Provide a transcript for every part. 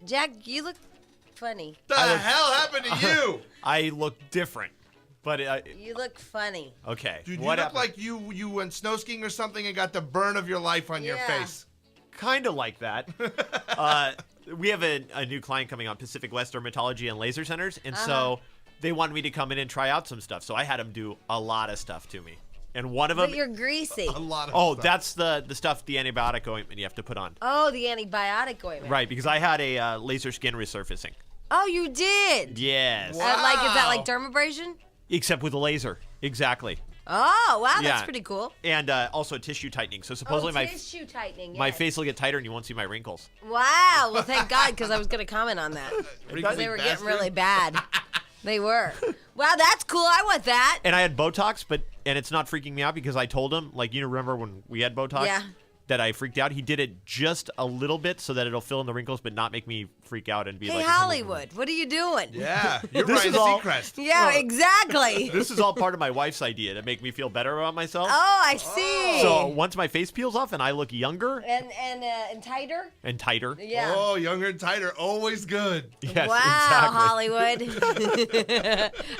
Jack, you look funny. The hell happened to you? I look different, but You look funny. okay. Dude, you what look happened? like you went snow skiing or something and got the burn of your life on your face. Kind of like that. We have a new client coming on, Pacific West Dermatology and Laser Centers, and so they wanted me to come in and try out some stuff. So I had them do a lot of stuff to me, and one of them. But you're greasy. A lot of stuff. That's the stuff, the antibiotic ointment you have to put on. Oh, the antibiotic ointment. Right, because I had a laser skin resurfacing. Oh, you did? Yes. Wow. Is that like dermabrasion? Except with a laser. Exactly. Oh, wow, that's Yeah. pretty cool. And also tissue tightening. So supposedly tissue tightening, my yes. face will get tighter and you won't see my wrinkles. Wow, well, thank God, because I was going to comment on that. Because they were getting really bad. They were. Wow, that's cool. I want that. And I had Botox, and it's not freaking me out because I told him, like, you remember when we had Botox? Yeah. That I freaked out. He did it just a little bit so that it'll fill in the wrinkles, but not make me freak out and be Hey, like. Hollywood, what are you doing? Yeah, you're This Ryan is all- Seacrest. Yeah, exactly. This is all part of my wife's idea to make me feel better about myself. Oh, I see. So once my face peels off and I look younger And tighter? and tighter. Yeah. Oh, younger and tighter, always good. Yes, Wow, exactly. Hollywood.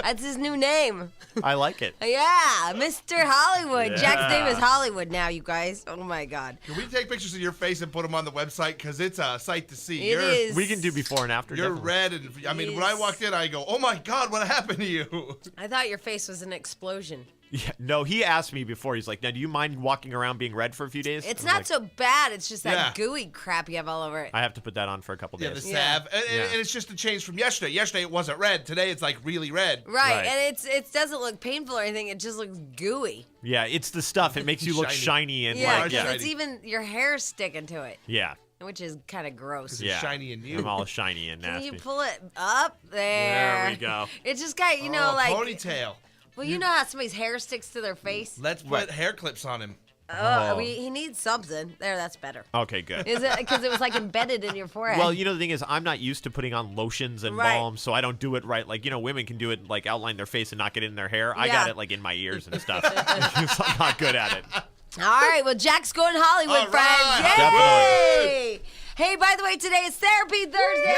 That's his new name. I like it. Yeah, Mr. Hollywood. Yeah. Jack's name is Hollywood now, you guys. Oh, my God. Can we take pictures of your face and put them on the website? Because it's a sight to see. It is. We can do before and after. You're definitely. red, and I mean, when I walked in, I go, "Oh my God, what happened to you?" I thought your face was an explosion. Yeah, no, he asked me before. He's like, "Now, do you mind walking around being red for a few days?" It's I'm not like, so bad. It's just that Yeah. gooey crap you have all over it. I have to put that on for a couple Yeah, the days. salve, and Yeah. it's just a change from yesterday. Yesterday it wasn't red. Today it's like really red. Right, Right. and it doesn't look painful or anything. It just looks gooey. Yeah, it's the stuff. It makes you look Shiny. shiny and Yeah, like, because yeah, it's even your hair sticking to it, yeah, which is kind of gross. It's yeah. shiny and new. I'm all shiny and Can nasty. you pull it up there? There we go. It's just got like ponytail. well, you know how somebody's hair sticks to their face. Let's put hair clips on him. Oh, he needs something. There, that's better. Okay, good. Is it because it was like embedded in your forehead? Well, the thing is, I'm not used to putting on lotions and Right. balms, so I don't do it right. Like, women can do it, like, outline their face and not get it in their hair. I Yeah. got it, like, in my ears and stuff. So I'm not good at it. All right, well, Jack's going Hollywood, All friends. right. Yay! Hey, by the way, today is Therapy Thursday.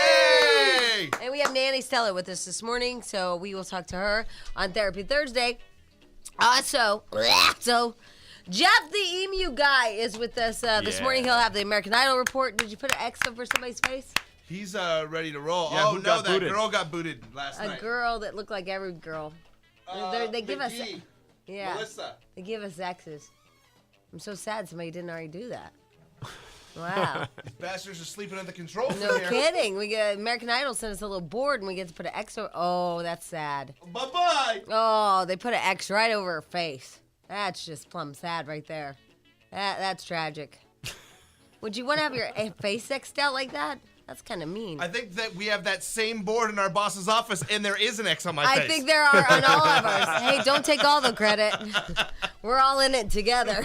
Yay! And we have Nanny Stella with us this morning, so we will talk to her on Therapy Thursday. So Jeff the Emu Guy is with us this Yeah. morning. He'll have the American Idol report. Did you put an X over somebody's face? He's ready to roll. Yeah, oh who no, got that booted? girl got booted last A night. girl that looked like every girl. They give us, McGee, yeah, Melissa. they give us X's. I'm so sad somebody didn't already do that. Wow. Bastards are sleeping at the controls No in here. kidding. We get American Idol sent us a little board and we get to put an X over. Oh, that's sad. Bye-bye. Oh, they put an X right over her face. That's just plumb sad right there. That's tragic. Would you want to have your face X'd out like that? That's kind of mean. I think that we have that same board in our boss's office, and there is an X on my face. I think there are on all of us. Hey, don't take all the credit. We're all in it together.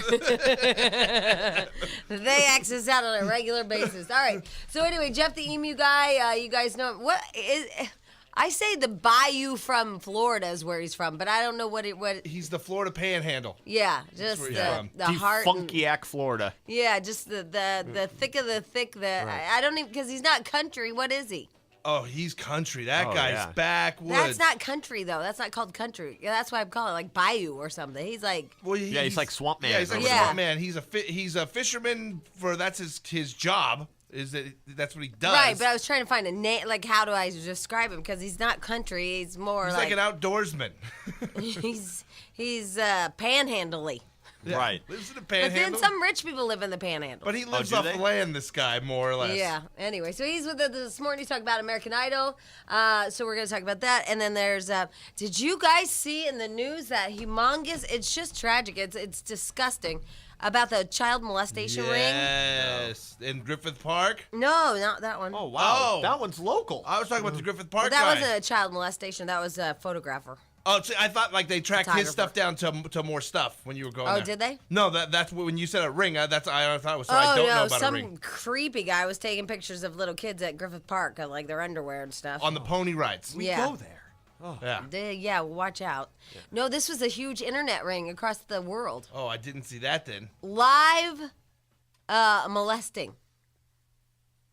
They X us out on a regular basis. All right. So anyway, Jeff the Emu Guy, you guys know what is? I say the bayou from Florida is where he's from, but I don't know what. He's the Florida Panhandle. Yeah, just where he's the from. heart. and- Funkiac, Florida. Yeah, just the thick of the thick. I don't even because he's not country. What is he? Oh, he's country. That Oh, guy's yeah. backwoods. That's not country though. That's not called country. Yeah, that's why I'm calling it like bayou or something. He's like Well, Yeah, he's like Swamp Man. Yeah, he's like Yeah. Swamp Man. He's a fisherman that's his job. That's what he does. right, but I was trying to find a name. Like, how do I describe him? Because he's not country. He's more He's like an outdoorsman. he's panhandly. Yeah, Right. Lives in the But Panhandle. then some rich people live in the panhandle. But he lives do off they? the land. This guy, more or less. Yeah. Anyway, so he's with us this morning to talk about American Idol. So we're going to talk about that. And then there's, did you guys see in the news that humongous? It's just tragic. It's disgusting about the child molestation ring. Yes. In Griffith Park. No, not that one. Oh, wow. Oh. That one's local. I was talking about the Griffith Park But that guy. wasn't a child molestation. That was a photographer. Oh, see, I thought like they tracked his Photographer. stuff down to more stuff when you were going Oh, there. did they? No, that's when you said a ring. I thought it was. So I Oh, don't no, know about a some ring. creepy guy was taking pictures of little kids at Griffith Park, like their underwear and stuff. On the pony rides. We yeah. go there. Oh. Yeah. Yeah, watch out. No, this was a huge internet ring across the world. Oh, I didn't see that then. Live molesting.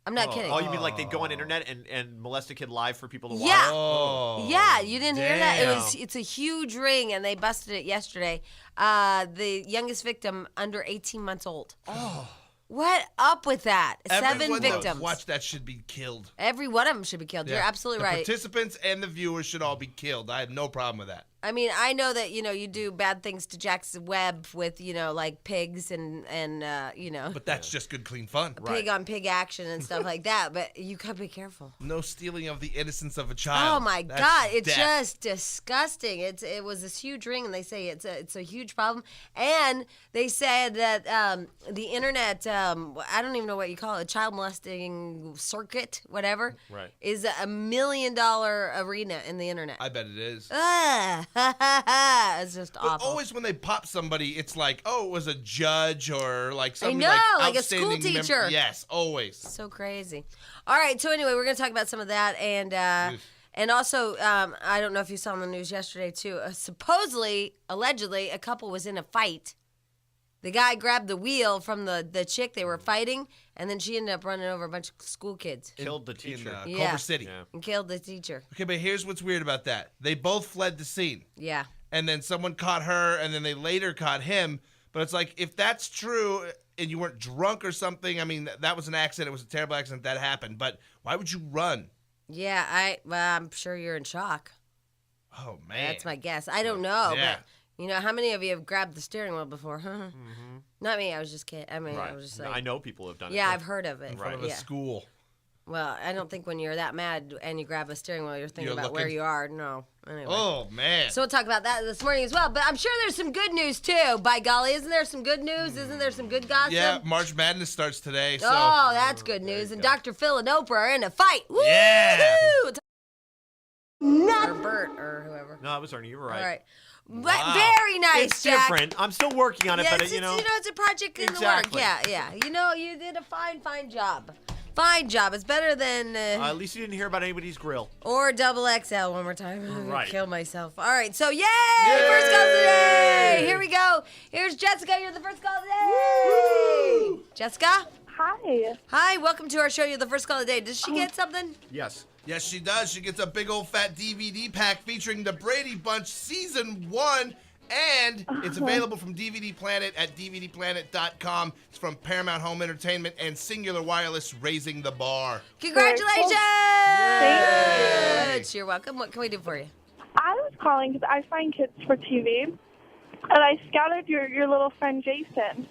I'm not kidding. Oh, you mean like they go on internet and molest a kid live for people to watch? Yeah. Oh. Yeah, you didn't hear that? damn. It's a huge ring, and they busted it yesterday. The youngest victim, under 18 months old. Oh. What up with that? Everyone 7 that victims. watch that should be killed. Every one of them should be killed. Yeah. You're absolutely the right. Participants and the viewers should all be killed. I have no problem with that. I mean, I know that, you do bad things to Jack's Webb with, like pigs and But that's just good, clean fun. pig on pig action and stuff like that. But you gotta be careful. No stealing of the innocence of a child. Oh my That's God! It's death. just disgusting. It was this huge ring, and they say it's a huge problem. And they said that the internet, I don't even know what you call it, child molesting circuit, whatever, Right. is $1 million arena in the internet. I bet it is. It's just But awful. always when they pop somebody, it's like, oh, it was a judge or like somebody know, like a school outstanding teacher. Yes, always. So crazy. All right, so anyway, we're going to talk about some of that. And also, I don't know if you saw in the news yesterday, too. Supposedly, allegedly, a couple was in a fight. The guy grabbed the wheel from the chick they were fighting, and then she ended up running over a bunch of school kids Killed the In teacher. Yeah. Culver City. Yeah. and killed the teacher. Okay, but here's what's weird about that. They both fled the scene. Yeah. And then someone caught her, and then they later caught him. But it's like, if that's true and you weren't drunk or something, I mean, that was an accident. It was a terrible accident that happened. But why would you run? Yeah, I'm sure you're in shock. Oh, man. That's my guess. I don't know, Yeah. but how many of you have grabbed the steering wheel before? Not me. I was just kidding. I mean, Right. I was just I like, know people have done it. yeah, too. I've heard of it. In front of a Yeah. school. Well, I don't think when you're that mad and you grab a steering wheel, you're thinking You're about where looking- you are. No. Anyway. Oh, man. So we'll talk about that this morning as well. But I'm sure there's some good news too. By golly, isn't there some good news? Isn't there some good gossip? Yeah, March Madness starts today. So. Oh, that's good news. And Dr. Phil and Oprah are in a fight. Woo! Yeah. Or Bert or whoever. No, it was Ernie. You were right. All right. But Wow. very nice, It's Jack. different. I'm still working on it, Yeah, but it's, you it's a project in Exactly. the work. Yeah. You did a fine job. Fine job. It's better than at least you didn't hear about anybody's grill. or double XL one more time. I'm gonna Right. kill myself. All right, so yay! First call today. Here we go. Here's Jessica. You're the first call today. Jessica. Hi. Hi. Welcome to our show. You're the first call today. Does she get something? Yes. Yes, she does. She gets a big old fat DVD pack featuring the Brady Bunch Season 1. And it's available from DVD Planet at dvdplanet.com. It's from Paramount Home Entertainment and Singular Wireless, raising the bar. Congratulations! Thank You're welcome. What can we do for you? I was calling because I find kids for TV, and I scouted your little friend Jason.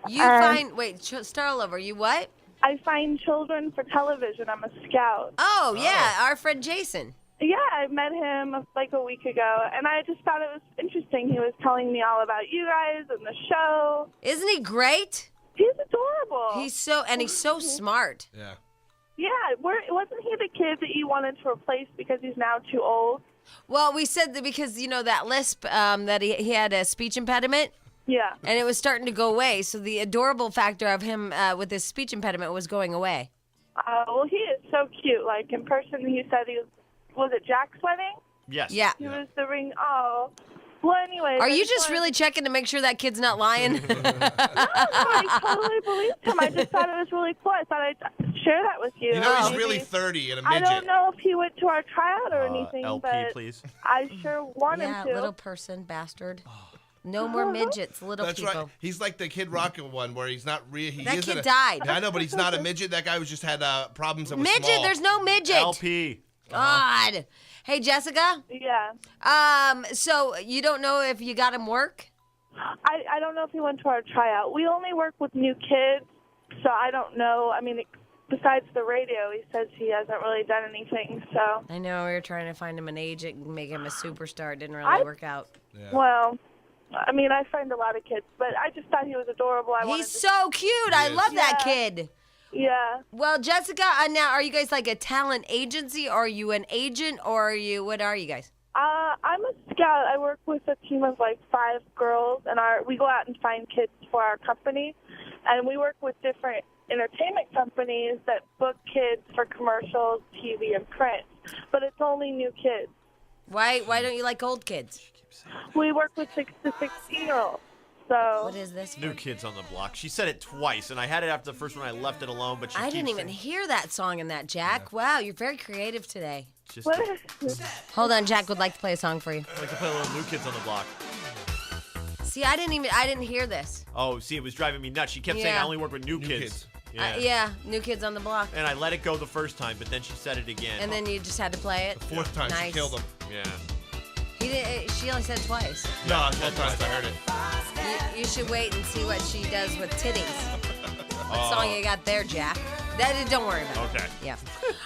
You find. Wait. Start all over. You what? I find children for television. I'm a scout. Oh yeah, our friend Jason. Yeah, I met him like a week ago, and I just thought it was interesting. He was telling me all about you guys and the show. Isn't he great? He's adorable. He's so smart. Yeah. Yeah, wasn't he the kid that you wanted to replace because he's now too old? Well, we said that because that lisp, that he had a speech impediment, Yeah. and it was starting to go away. So the adorable factor of him with his speech impediment was going away. Well, he is so cute. Like in person, he said was it Jack's wedding? Yes. Yeah. He was the ring. Oh. Well, anyway. Are you just really checking to make sure that kid's not lying? I totally believed him. I just thought it was really cool. I thought I'd share that with you. You know, he's Maybe- really 30 and a I midget. don't know if he went to our tryout or anything, LP, but please. I sure want Yeah, him to. little person, bastard. No more midgets, little That's people. right. He's like the Kid Rock one where he's not real. That kid died. Yeah, I know, but he's not a midget. That guy was just had problems that was Midget, small. there's no midget. LP. God. Hey, Jessica. Yeah. So you don't know if you got him work? I don't know if he went to our tryout. We only work with new kids, so I don't know. I mean, besides the radio, he says he hasn't really done anything, so. I know we were trying to find him an agent and make him a superstar. It didn't really work out. Yeah. Well, I mean, I find a lot of kids, but I just thought he was adorable. He's so cute. I is. love that Yeah. kid. Yeah. Well, Jessica, now are you guys like a talent agency? Or are you an agent? Or what are you guys? I'm a scout. I work with a team of like 5 girls, and we go out and find kids for our company, and we work with different entertainment companies that book kids for commercials, TV, and print. But it's only new kids. Why don't you like old kids? We work with 6 to 16-year-olds. So What is this? New Kids on the Block. She said it twice, and I had it after the first one. I left it alone, but she I didn't keeps even saying- hear that song in that, Jack. Wow, you're very creative today. Just what I is Hold on, Jack would like to play a song for you. like to play a little New Kids on the Block. See, I didn't hear this. Oh, see, it was driving me nuts. She kept saying Yeah. I only work with new New kids. Kids. Yeah, New Kids on the Block. And I let it go the first time, but then she said it again. And then you just had to play it. Fourth time Nice. she killed him. yeah. He did, she only said twice. No, both times I heard it. You should wait and see what she does with titties. What Oh. song you got there, Jack? Don't worry about it. Okay. Yeah.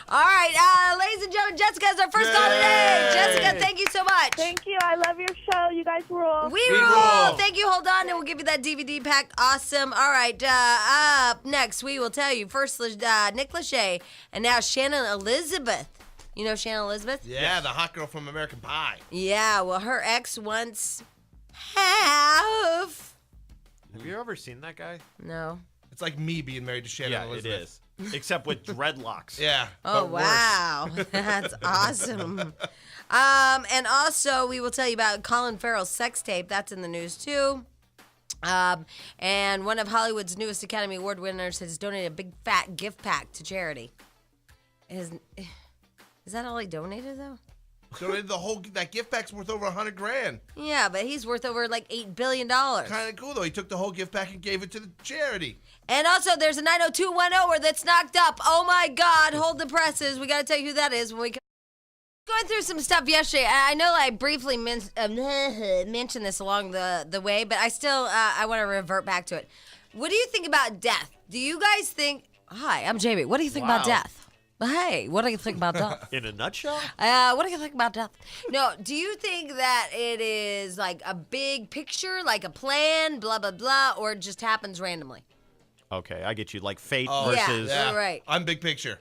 All right, ladies and gentlemen, Jessica's our first call today. Yay! Jessica, thank you so much. Thank you. I love your show. You guys rule. We We rule. rule. Thank you. Hold on, and we'll give you that DVD pack. Awesome. All right. Up next, we will tell you first Nick Lachey, and now Shannon Elizabeth. You know Shannon Elizabeth? Yeah, the hot girl from American Pie. Yeah. Well, her ex once have. Have you ever seen that guy? No. It's like me being married to Shannon Yeah, Elizabeth. it is. Except with dreadlocks. Yeah. Oh, but worse. wow. That's awesome. And also, we will tell you about Colin Farrell's sex tape. That's in the news, too. And one of Hollywood's newest Academy Award winners has donated a big fat gift pack to charity. Is that all he donated, though? So that gift pack's worth over $100,000. Yeah, but he's worth over like $8 billion. Kind of cool though. He took the whole gift pack and gave it to the charity. And also, there's a 90210 that's knocked up. Oh my God! Hold the presses. We got to tell you who that is when we come. Going through some stuff yesterday. I know I briefly mentioned this along the way, but I still I want to revert back to it. What do you think about death? Do you guys think? Hi, I'm Jamie. What do you think about Wow. death? Hey, what do you think about death? In a nutshell? What do you think about death? No, do you think that it is like a big picture, like a plan, blah, blah, blah, or it just happens randomly? Okay, I get you. Like fate Oh, Yeah. versus. Yeah. Right. I'm big picture.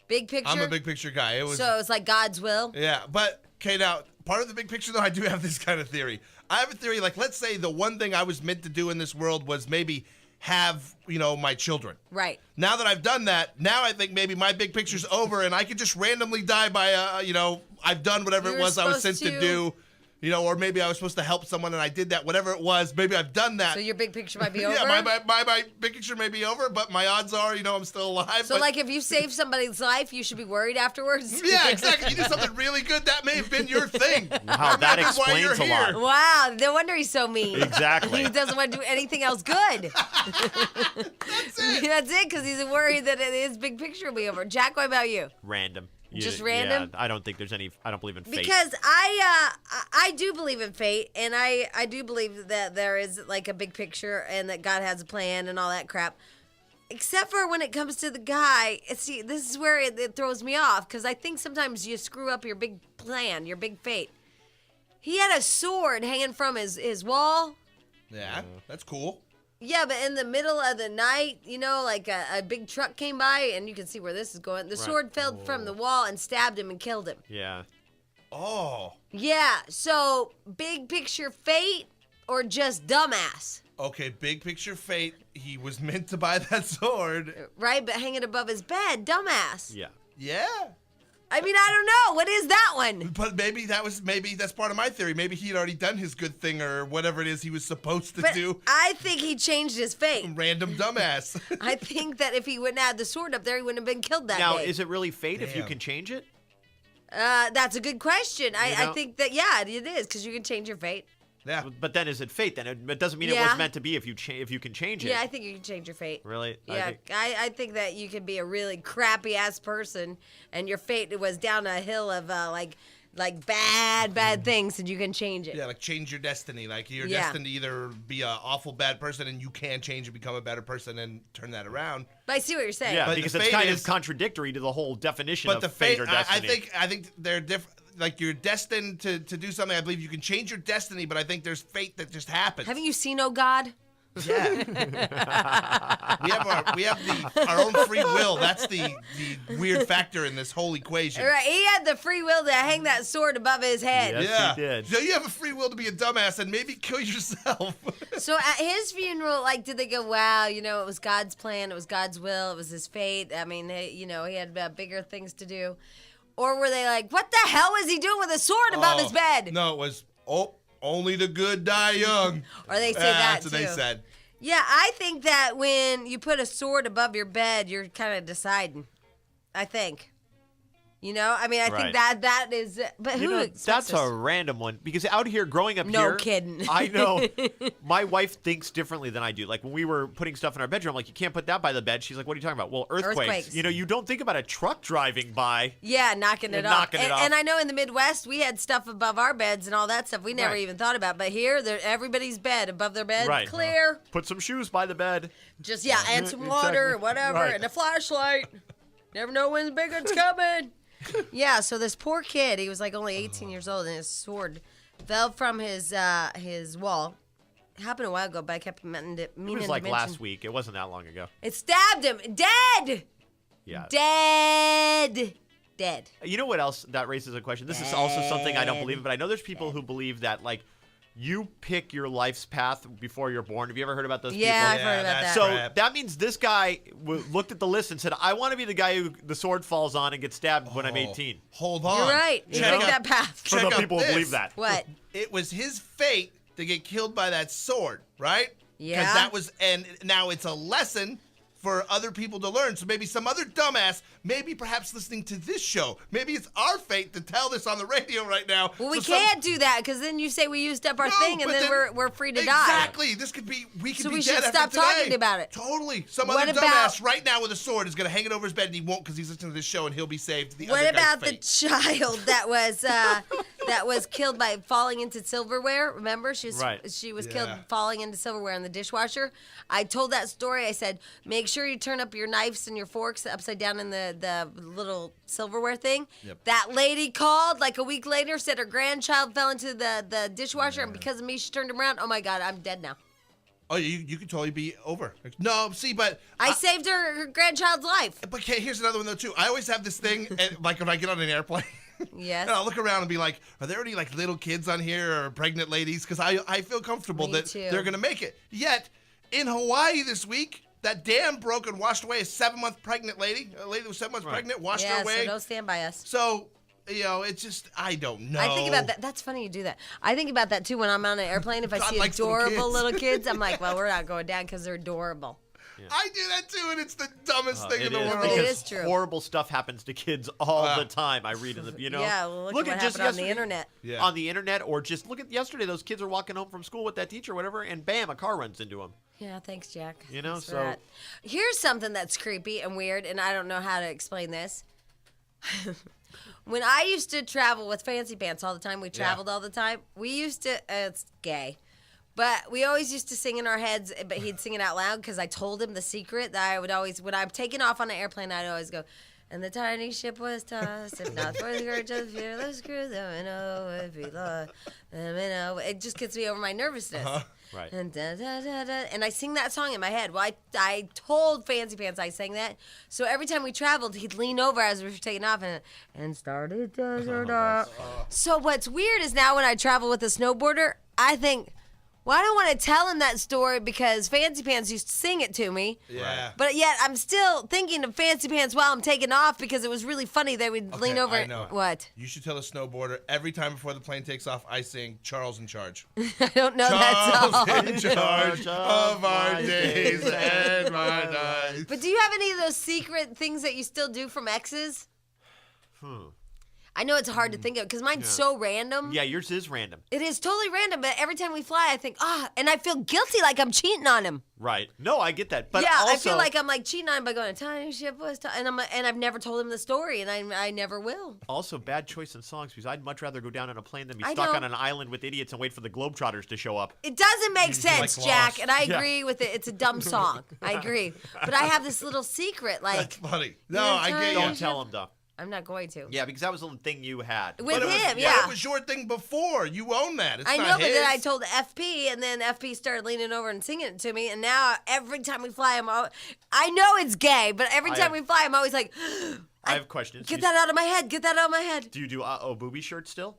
Big picture? I'm a big picture guy. It was. So it's like God's will? Yeah, but okay, now part of the big picture though, I do have this kind of theory. I have a theory, like let's say the one thing I was meant to do in this world was maybe have my children. Right. Now that I've done that, now I think maybe my big picture's over, and I could just randomly die by I've done whatever You it were was I was sent supposed to to- do, or maybe I was supposed to help someone and I did that. Whatever it was, maybe I've done that. So your big picture might be over? Yeah, my big picture may be over, but my odds are, I'm still alive. So but- like if you save somebody's life, you should be worried afterwards? yeah, exactly. You did something really good. That may have been your thing. Wow, that Maybe why you're explains a lot. here. Wow, no wonder he's so mean. Exactly. He doesn't want to do anything else good. That's it. That's it, because he's worried that his big picture will be over. Jack, what about you? Random. Just random? Yeah, I don't think there's any. I don't believe in fate. Because I do believe in fate, and I do believe that there is like a big picture and that God has a plan and all that crap. Except for when it comes to the guy. See, this is where it throws me off, because I think sometimes you screw up your big plan, your big fate. He had a sword hanging from his wall. Yeah, that's cool. Yeah, but in the middle of the night, like a big truck came by, and you can see where this is going. The sword fell from the wall and stabbed him and killed him. Yeah. Oh. Yeah, so big picture fate or just dumbass, Okay, big picture fate. He was meant to buy that sword. right? But hanging above his bed, dumbass. Yeah. Yeah. I mean, I don't know. What is that one? But maybe that's part of my theory. Maybe he had already done his good thing or whatever it is he was supposed to But do. I think he changed his fate. Random dumbass. I think that if he wouldn't have the sword up there, he wouldn't have been killed that Now, day. is it really fate if you Damn. can change it? That's a good question. I know? think that, yeah, it is, because you can change your fate. Yeah. But then is it fate? Then it doesn't mean it Yeah. was meant to be if you can change it. Yeah, I think you can change your fate. Really? Yeah, I think that you could be a really crappy ass person, and your fate was down a hill of like bad things, and you can change it. Yeah, like change your destiny. Like you're Yeah. destined to either be an awful bad person and you can change and become a better person and turn that around. But I see what you're saying. Yeah, But because the it's fate kind is- of contradictory to the whole definition But of the fate fate, or destiny. I think they're different. Like you're destined to do something. I believe you can change your destiny, but I think there's fate that just happens. Haven't you seen Oh God? Yeah. we have our own free will. That's the weird factor in this whole equation. Right, he had the free will to hang that sword above his head. Yes, Yeah. he did. So you have a free will to be a dumbass and maybe kill yourself. So at his funeral, like, did they go, wow, it was God's plan, it was God's will, it was his fate? I mean, he had bigger things to do. Or were they like, what the hell is he doing with a sword above his bed? No, it was, only the good die young. Or they say that That's what too. they said. Yeah, I think that when you put a sword above your bed, you're kind of deciding. I think. You know, I mean, I think Right. that is. But who expects that's us? a random one because out here growing up No here, kidding. I know my wife thinks differently than I do. Like when we were putting stuff in our bedroom, I'm like, you can't put that by the bed. She's like, what are you talking about? Well, earthquakes. You know, you don't think about a truck driving by. Yeah, knocking it And off. knocking it off. And I know in the Midwest we had stuff above our beds and all that stuff we never Right. even thought about. But here, everybody's bed above their bed, Right. clear. Put some shoes by the bed. Just and some water or Exactly. whatever, Right. and a flashlight. Never know when the big one's coming. Yeah, so this poor kid, he was like only 18 years old, and his sword fell from his wall. It happened a while ago, but I kept meaning It to was like mention. last week. It wasn't that long ago. It stabbed him. Dead. Yeah. Dead. You know what else that raises a question? This is also something I don't believe in, but I know there's people who believe that like you pick your life's path before you're born. Have you ever heard about those Yeah, I've people? heard about that's that. So crap. that means this guy looked at the list and said, I want to be the guy who the sword falls on and gets stabbed when I'm 18. Hold on. You're right. You Check picked out- that path. For Check the out people who this. believe that. What? It was his fate to get killed by that sword, right? Yeah. Because that was, and now it's a lesson for other people to learn. So maybe some other dumbass, maybe perhaps listening to this show, maybe it's our fate to tell this on the radio right now. Well, we So some- can't do that because then you say we used up our No, thing and but then we're free to die. Exactly. This could be, we could So be we dead should after stop today. talking about it. Totally. Some What other about- dumbass right now with a sword is going to hang it over his bed and he won't because he's listening to this show and he'll be saved. The What other guy's about the fate. child that was killed by falling into silverware? Remember, she was Right. she was Yeah. killed falling into silverware in the dishwasher. I told that story. I said, make sure you turn up your knives and your forks upside down in the little silverware thing. Yep. That lady called like a week later, said her grandchild fell into the dishwasher, and because of me, she turned him around. Oh my God, I'm dead now. Oh, you could totally be over. No, see, but I saved her grandchild's life. But okay, here's another one though too. I always have this thing, and, like when I get on an airplane, Yes. and I'll look around and be like, "Are there any like little kids on here or pregnant ladies?" Because I feel comfortable Me that too. they're gonna make it. Yet in Hawaii this week, that dam broke and washed away a 7-month pregnant lady. A lady that was 7 months pregnant, washed her Yeah, away. so don't stand by us. So you know, it's just I don't know. I think about that. That's funny you do that. I think about that too when I'm on an airplane. If I God see likes little adorable kids. little kids, I'm like, well, we're not going down because they're adorable. I do that too, and it's the dumbest thing in It the is, world. It because is true. horrible stuff happens to kids all Wow. the time. I read in the, Yeah, well, look at what just happened on the yesterday- internet. Yeah. On the internet, or just look at yesterday. Those kids are walking home from school with that teacher or whatever, and bam, a car runs into them. Yeah, thanks, Jack. You know, Thanks for so- that. Here's something that's creepy and weird, and I don't know how to explain this. When I used to travel with Fancy Pants all the time, we traveled all the time. We used to, it's gay, but we always used to sing in our heads, but he'd sing it out loud because I told him the secret that I would always, when I'm taking off on an airplane, I'd always go, and the tiny ship was tossed, if not for the courage of the fearless crew, then we know if we lost, then we know. It just gets me over my nervousness. Right. And, da, da, da, da, and I sing that song in my head. Well, I told Fancy Pants I sang that. So every time we traveled, he'd lean over as we were taking off and started desert up. So what's weird is now when I travel with a snowboarder, I think, well, I don't want to tell him that story because Fancy Pants used to sing it to me. Yeah. But yet I'm still thinking of Fancy Pants while I'm taking off because it was really funny. They would lean over. I know. What? You should tell a snowboarder every time before the plane takes off. I sing "Charles in Charge." I don't know that song. Charles in charge of our days and our nights. But do you have any of those secret things that you still do from exes? I know it's hard to think of because mine's so random. Yeah, yours is random. It is totally random, but every time we fly, I think, and I feel guilty like I'm cheating on him. Right. No, I get that. But yeah, also, I feel like I'm like cheating on him by going, a tiny ship was, and I've never told him the story, and I never will. also bad choice in songs because I'd much rather go down on a plane than be I stuck know. on an island with idiots and wait for the Globetrotters to show up. It doesn't make sense, like Jack, Lost. and I Yeah. agree with it. It's a dumb song. I agree. But I have this little secret, That's like, funny. No, Yeah, I get Don't you. tell them, though. I'm not going to. Yeah, because that was the thing you had. With But it was- him, but yeah. it was your thing before. You own that. It's I know, not but then I his. told FP, and then FP started leaning over and singing it to me, and now every time we fly, I know it's gay, but every I time have- we fly, I'm always like, I have questions. get that out of my head, get that out of my head. Do you do uh-oh booby shirts still?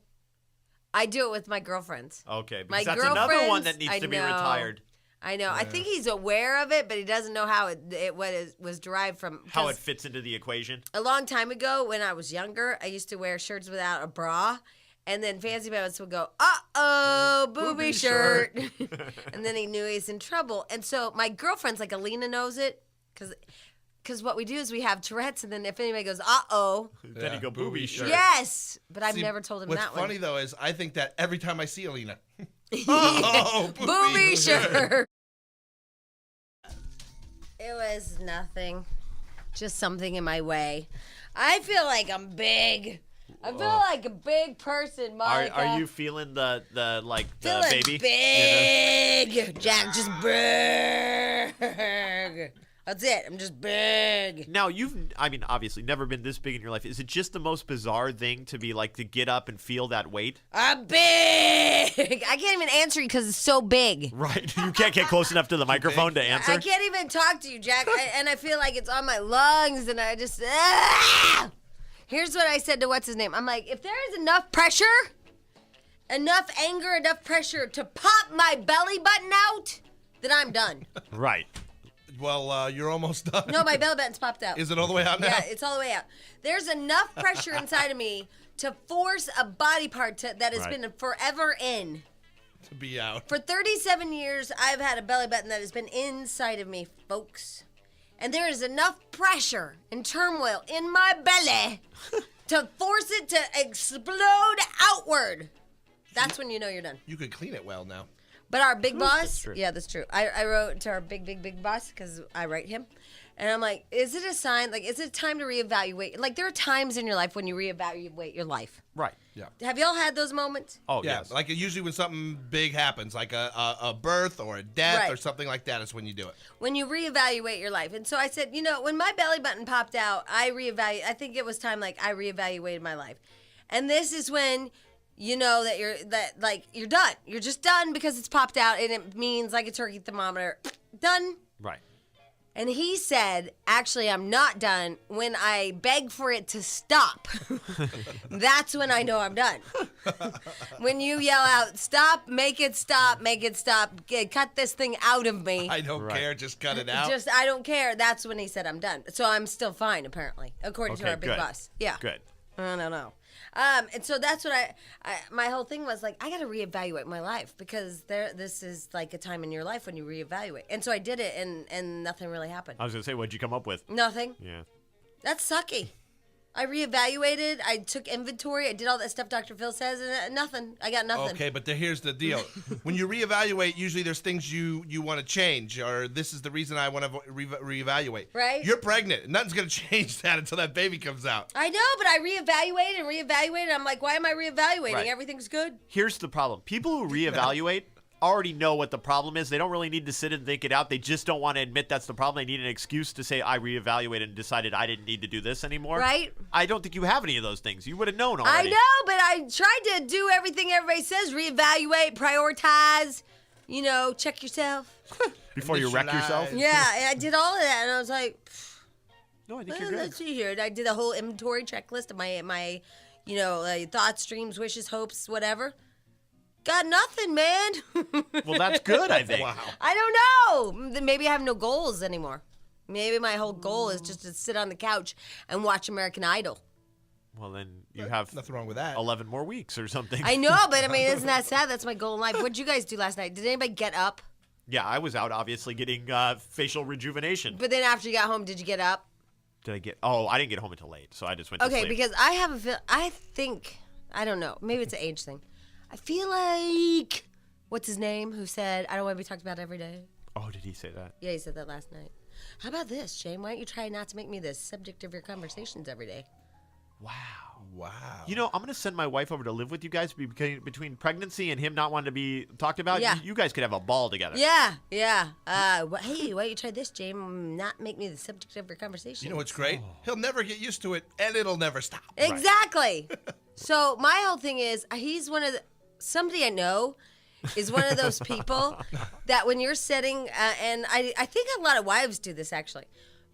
I do it with my girlfriends. Okay, My because that's another one girlfriends, that needs I to be know. retired. I know. I think he's aware of it, but he doesn't know how it was derived from. How 'cause it fits into the equation. a long time ago, when I was younger, I used to wear shirts without a bra, And then Fancy Pants would go, uh-oh, booby shirt. And then he knew he's in trouble. And so my girlfriend's like, Alina knows it. Because what we do is we have Tourette's, and then if anybody goes, uh-oh. Then you go booby shirt. Yes. But I've See, never told him what's that one. funny, though, is I think that every time I see Alina. Booby shirt. It was nothing. Just something in my way. I feel like I'm big. I feel like a big person, Monica. Are you feeling the feeling baby? Big. Jack, just big. That's it. I'm just big. Now, obviously never been this big in your life. Is it just the most bizarre thing to be like to get up and feel that weight? I'm big. I can't even answer you because it's so big. Right. You can't get close enough to the microphone to answer. I can't even talk to you, Jack. And I feel like it's on my lungs, and I just... Here's what I said to what's-his-name. I'm like, if there is enough pressure, enough anger, enough pressure to pop my belly button out, then I'm done. Right. Well, you're almost done. No, my belly button's popped out. Is it all the way out now? Yeah, it's all the way out. There's enough pressure inside of me to force a body part that has been forever in. To be out. For 37 years, I've had a belly button that has been inside of me, folks. And there is enough pressure and turmoil in my belly to force it to explode outward. That's when you know you're done. You could clean it well now. But our big boss, That's true. yeah, that's true. I wrote to our big boss because I write him. And I'm like, is it a sign? Like, is it time to reevaluate? Like, there are times in your life when you reevaluate your life. Right. Yeah. Have y'all had those moments? Oh, Yeah, yes. like usually when something big happens, like a birth or a death Right. or something like that, is when you do it. When you reevaluate your life. And so I said, when my belly button popped out, I think it was time, like, I reevaluated my life. And this is when you know that you're done. You're just done because it's popped out, and it means like a turkey thermometer. Done. Right. And he said, actually, I'm not done. When I beg for it to stop, that's when I know I'm done. When you yell out, stop, make it stop, cut this thing out of me. I don't care, just cut it out. I don't care. That's when he said I'm done. So I'm still fine, apparently, according to Okay, our big good. boss. Yeah. Good. I don't know. And so that's what my whole thing was like, I got to reevaluate my life because this is like a time in your life when you reevaluate. And so I did it and nothing really happened. I was going to say, what'd you come up with? Nothing. Yeah. That's sucky. I reevaluated. I took inventory. I did all that stuff Dr. Phil says, and nothing. I got nothing. Okay, but here's the deal. When you reevaluate, usually there's things you want to change, or this is the reason I want to reevaluate. Right. You're pregnant. Nothing's going to change that until that baby comes out. I know, but I reevaluated. I'm like, why am I reevaluating? Right. Everything's good. Here's the problem. People who reevaluate already know what the problem is. They don't really need to sit and think it out. They just don't want to admit that's the problem. They need an excuse to say, I reevaluated and decided I didn't need to do this anymore. Right. I don't think you have any of those things. You would have known I already. know, but I tried to do everything everybody says. Reevaluate, prioritize, check yourself. Before you wreck yourself? Yeah, and I did all of that, and I was like, No, I think you're good. let's see here. And I did a whole inventory checklist of my thoughts, dreams, wishes, hopes, whatever. Got nothing, man. Well, that's good, I think. Wow. I don't know. Maybe I have no goals anymore. Maybe my whole goal is just to sit on the couch and watch American Idol. Well, then you have Nothing wrong with that. 11 more weeks or something. I know, but I mean, isn't that sad? That's my goal in life. What did you guys do last night? Did anybody get up? Yeah, I was out obviously getting facial rejuvenation. But then after you got home, did you get up? Did I get? Oh, I didn't get home until late, so I just went to Okay, sleep. because I have a feel. I don't know. Maybe it's an age thing. I feel like what's his name? Who said I don't want to be talked about every day? Oh, did he say that? Yeah, he said that last night. How about this, Shane? Why don't you try not to make me the subject of your conversations every day? Wow. Wow. You know, I'm going to send my wife over to live with you guys between pregnancy and him not wanting to be talked about. Yeah. You guys could have a ball together. Yeah. Hey, why don't you try this, James? Not make me the subject of your conversation. You know what's great? He'll never get used to it, and it'll never stop. Exactly. So my whole thing is, he's somebody I know is one of those people that when you're sitting, and I think a lot of wives do this actually,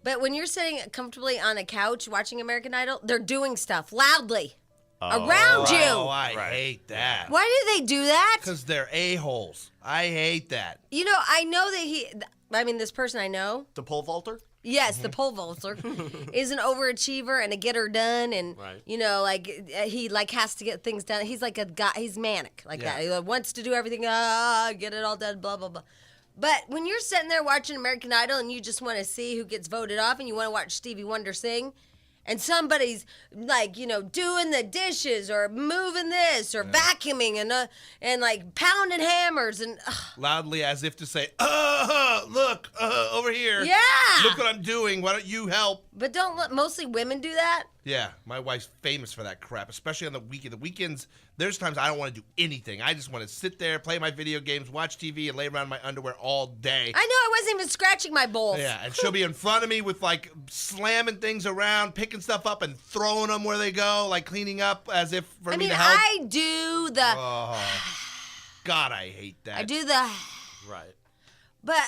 but when you're sitting comfortably on a couch watching American Idol, they're doing stuff loudly around you. Oh, I hate that. Why do they do that? Because they're a-holes. I hate that. I know that this person I know, The pole vaulter? Yes, the pole vaulter is an overachiever and a getter done, and Right. he has to get things done. He's like a guy. He's manic like Yeah. that. He wants to do everything. Get it all done. Blah blah blah. But when you're sitting there watching American Idol and you just want to see who gets voted off, and you want to watch Stevie Wonder sing, and somebody's doing the dishes or moving this or vacuuming and like pounding hammers and Loudly as if to say, look, over here. Yeah. Look what I'm doing. Why don't you help? but don't let mostly women do that. Yeah, my wife's famous for that crap, especially on the weekend. The weekends, there's times I don't want to do anything. I just want to sit there, play my video games, watch TV, and lay around in my underwear all day. I know I wasn't even scratching my balls. Yeah, and she'll be in front of me with, like, slamming things around, picking stuff up and throwing them where they go, like cleaning up as if for me to help. I do the Oh, God, I hate that. I do the Right. but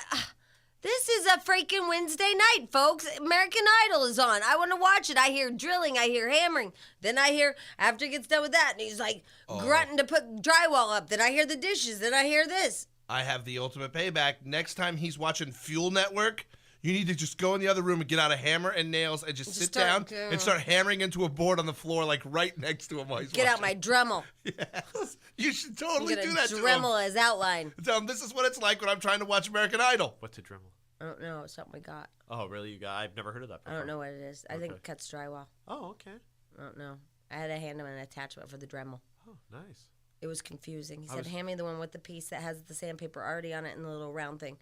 this is a freaking Wednesday night, folks. American Idol is on. I want to watch it. I hear drilling. I hear hammering. Then I hear, after he gets done with that, and he's like grunting to put drywall up. Then I hear the dishes. Then I hear this. I have the ultimate payback. Next time he's watching Fuel Network, you need to just go in the other room and get out a hammer and nails and just sit down and start hammering into a board on the floor, like right next to him while he's Get out my watching. Dremel. Yes. You should I'm totally going do to that to him. Dremel his outline. Tell him this is what it's like when I'm trying to watch American Idol. What's a Dremel? I don't know. It's something we got. Oh, really? I've never heard of that I before. don't know what it is. I think Okay. it cuts drywall. Oh, okay. I don't know. I had to hand him an attachment for the Dremel. Oh, nice. It was confusing. He I said, was- hand me the one with the piece that has the sandpaper already on it and the little round thing.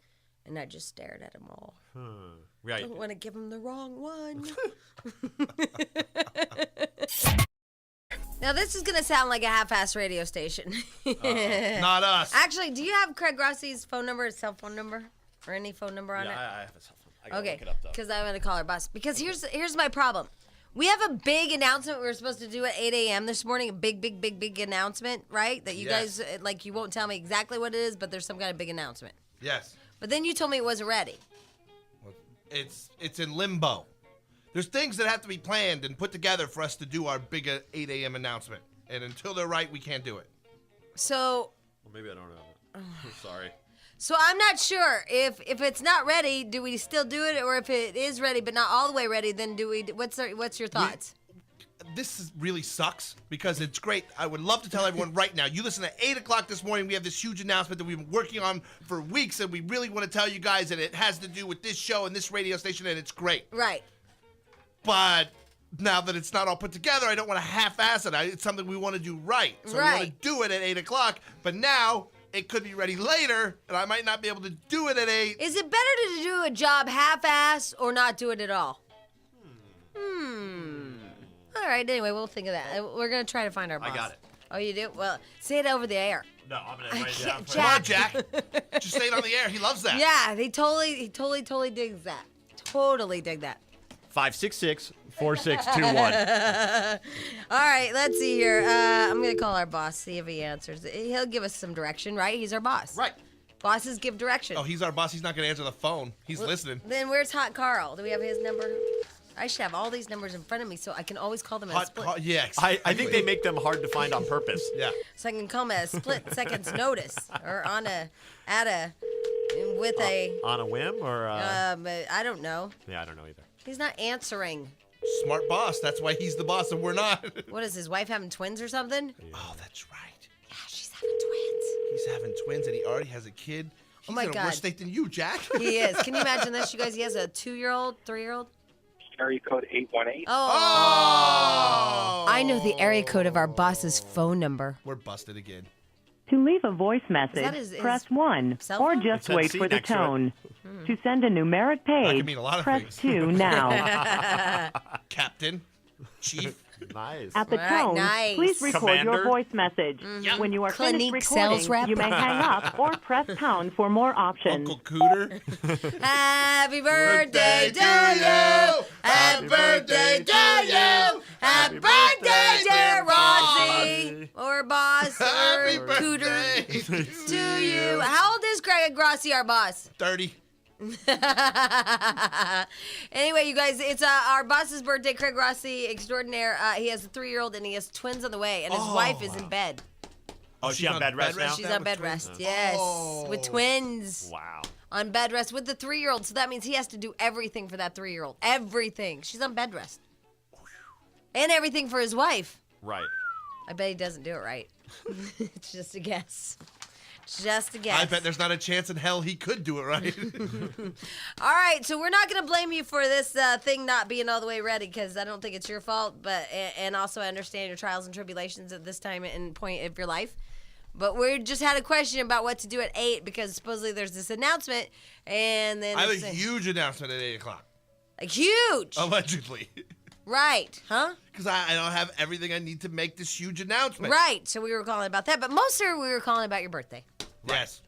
And I just stared at him all. Right. Don't want to give him the wrong one. Now, this is going to sound like a half-ass radio station. Not us. Actually, do you have Craig Rossi's phone number, his cell phone number, or any phone number on Yeah, it? I have a cell phone. I gotta Okay, look it up, though. because I'm going to call our boss. Because here's my problem. We have a big announcement we were supposed to do at 8 a.m. this morning. A big announcement, right? That you Yes. guys, like, you won't tell me exactly what it is, but there's some kind of big announcement. Yes. But then you told me it wasn't ready. It's in limbo. There's things that have to be planned and put together for us to do our big 8 a.m. announcement. And until they're right, we can't do it. So Well, maybe I don't know. I'm sorry. I'm not sure if it's not ready, do we still do it, or if it is ready but not all the way ready, then do we? What's your thoughts? Really sucks because it's great. I would love to tell everyone right now. You listen at 8 o'clock this morning. We have this huge announcement that we've been working on for weeks, and we really want to tell you guys, and it has to do with this show and this radio station, and it's great. Right. But now that it's not all put together, I don't want to half-ass it. It's something we want to do right. So we want to Right. do it at 8 o'clock. But now it could be ready later, and I might not be able to do it at 8. Is it better to do a job half-ass or not do it at all? All right. Anyway, we'll think of that. We're gonna try to find our boss. I got it. Oh, you do? Well, say it over the air. No, I'm gonna I write it down. can't, for Come on, Jack. Jack. Just say it on the air. He loves that. Yeah, he totally digs that. Totally dig that. 566-4621. All right, let's see here. I'm gonna call our boss, see if he answers. He'll give us some direction, right? He's our boss. Right. Bosses give direction. Oh, he's our boss. He's not going to answer the phone. He's listening. Then where's Hot Carl? Do we have his number? I should have all these numbers in front of me so I can always call them at a split. Yeah. I think exactly. they make them hard to find on purpose. Yeah. So I can call them at a split second's notice or on a On a whim or? I don't know. Yeah, I don't know either. He's not answering. Smart boss. That's why he's the boss and we're not. What is his wife having twins or something? Oh, that's right. Yeah, she's having twins. He's having twins and he already has a kid. He's my in a God. worse state than you, Jack. He is. Can you imagine this, you guys? He has a 2-year-old, 3-year-old. Area code 818. Oh. Oh. I know the area code of our boss's phone number. We're busted again. To leave a voice message, his press 1 cell or phone? just It said wait C for the next to it. tone. To send a numeric page, could mean a lot of press things. 2 now. Captain, chief. Nice. At the All right, tone, nice. please record Commander? your voice message. When you are Clinique finished sales recording, rep. you may hang up or press pound for more options. Uncle Cooter. Happy birthday to you. Happy birthday to you. Happy birthday, dear Rossi. Or boss or Happy cooter birthday to you. How old is Craig Grossi, our boss? 30. Anyway, you guys, it's our boss's birthday, Craig Rossi, extraordinaire. He has a 3-year-old and he has twins on the way, and his wife is in bed. Oh, she's she's on on bed rest bed now? rest She's That on with bed twins? rest. Yes, Oh. with twins. Wow. on bed rest with the 3-year-old. So that means he has to do everything for that 3-year-old. Everything. She's on bed rest. And everything for his wife. Right. I bet he doesn't do it right. It's just a guess. Just a guess. I bet there's not a chance in hell he could do it right. All right, so we're not going to blame you for this thing not being all the way ready because I don't think it's your fault. And also I understand your trials and tribulations at this time and point of your life. But we just had a question about what to do at 8 because supposedly there's this announcement. And then I have a huge announcement at 8 o'clock. Like huge. Allegedly. Right, huh? Because I don't have everything I need to make this huge announcement. Right, so we were calling about that. But mostly we were calling about your birthday. Yes.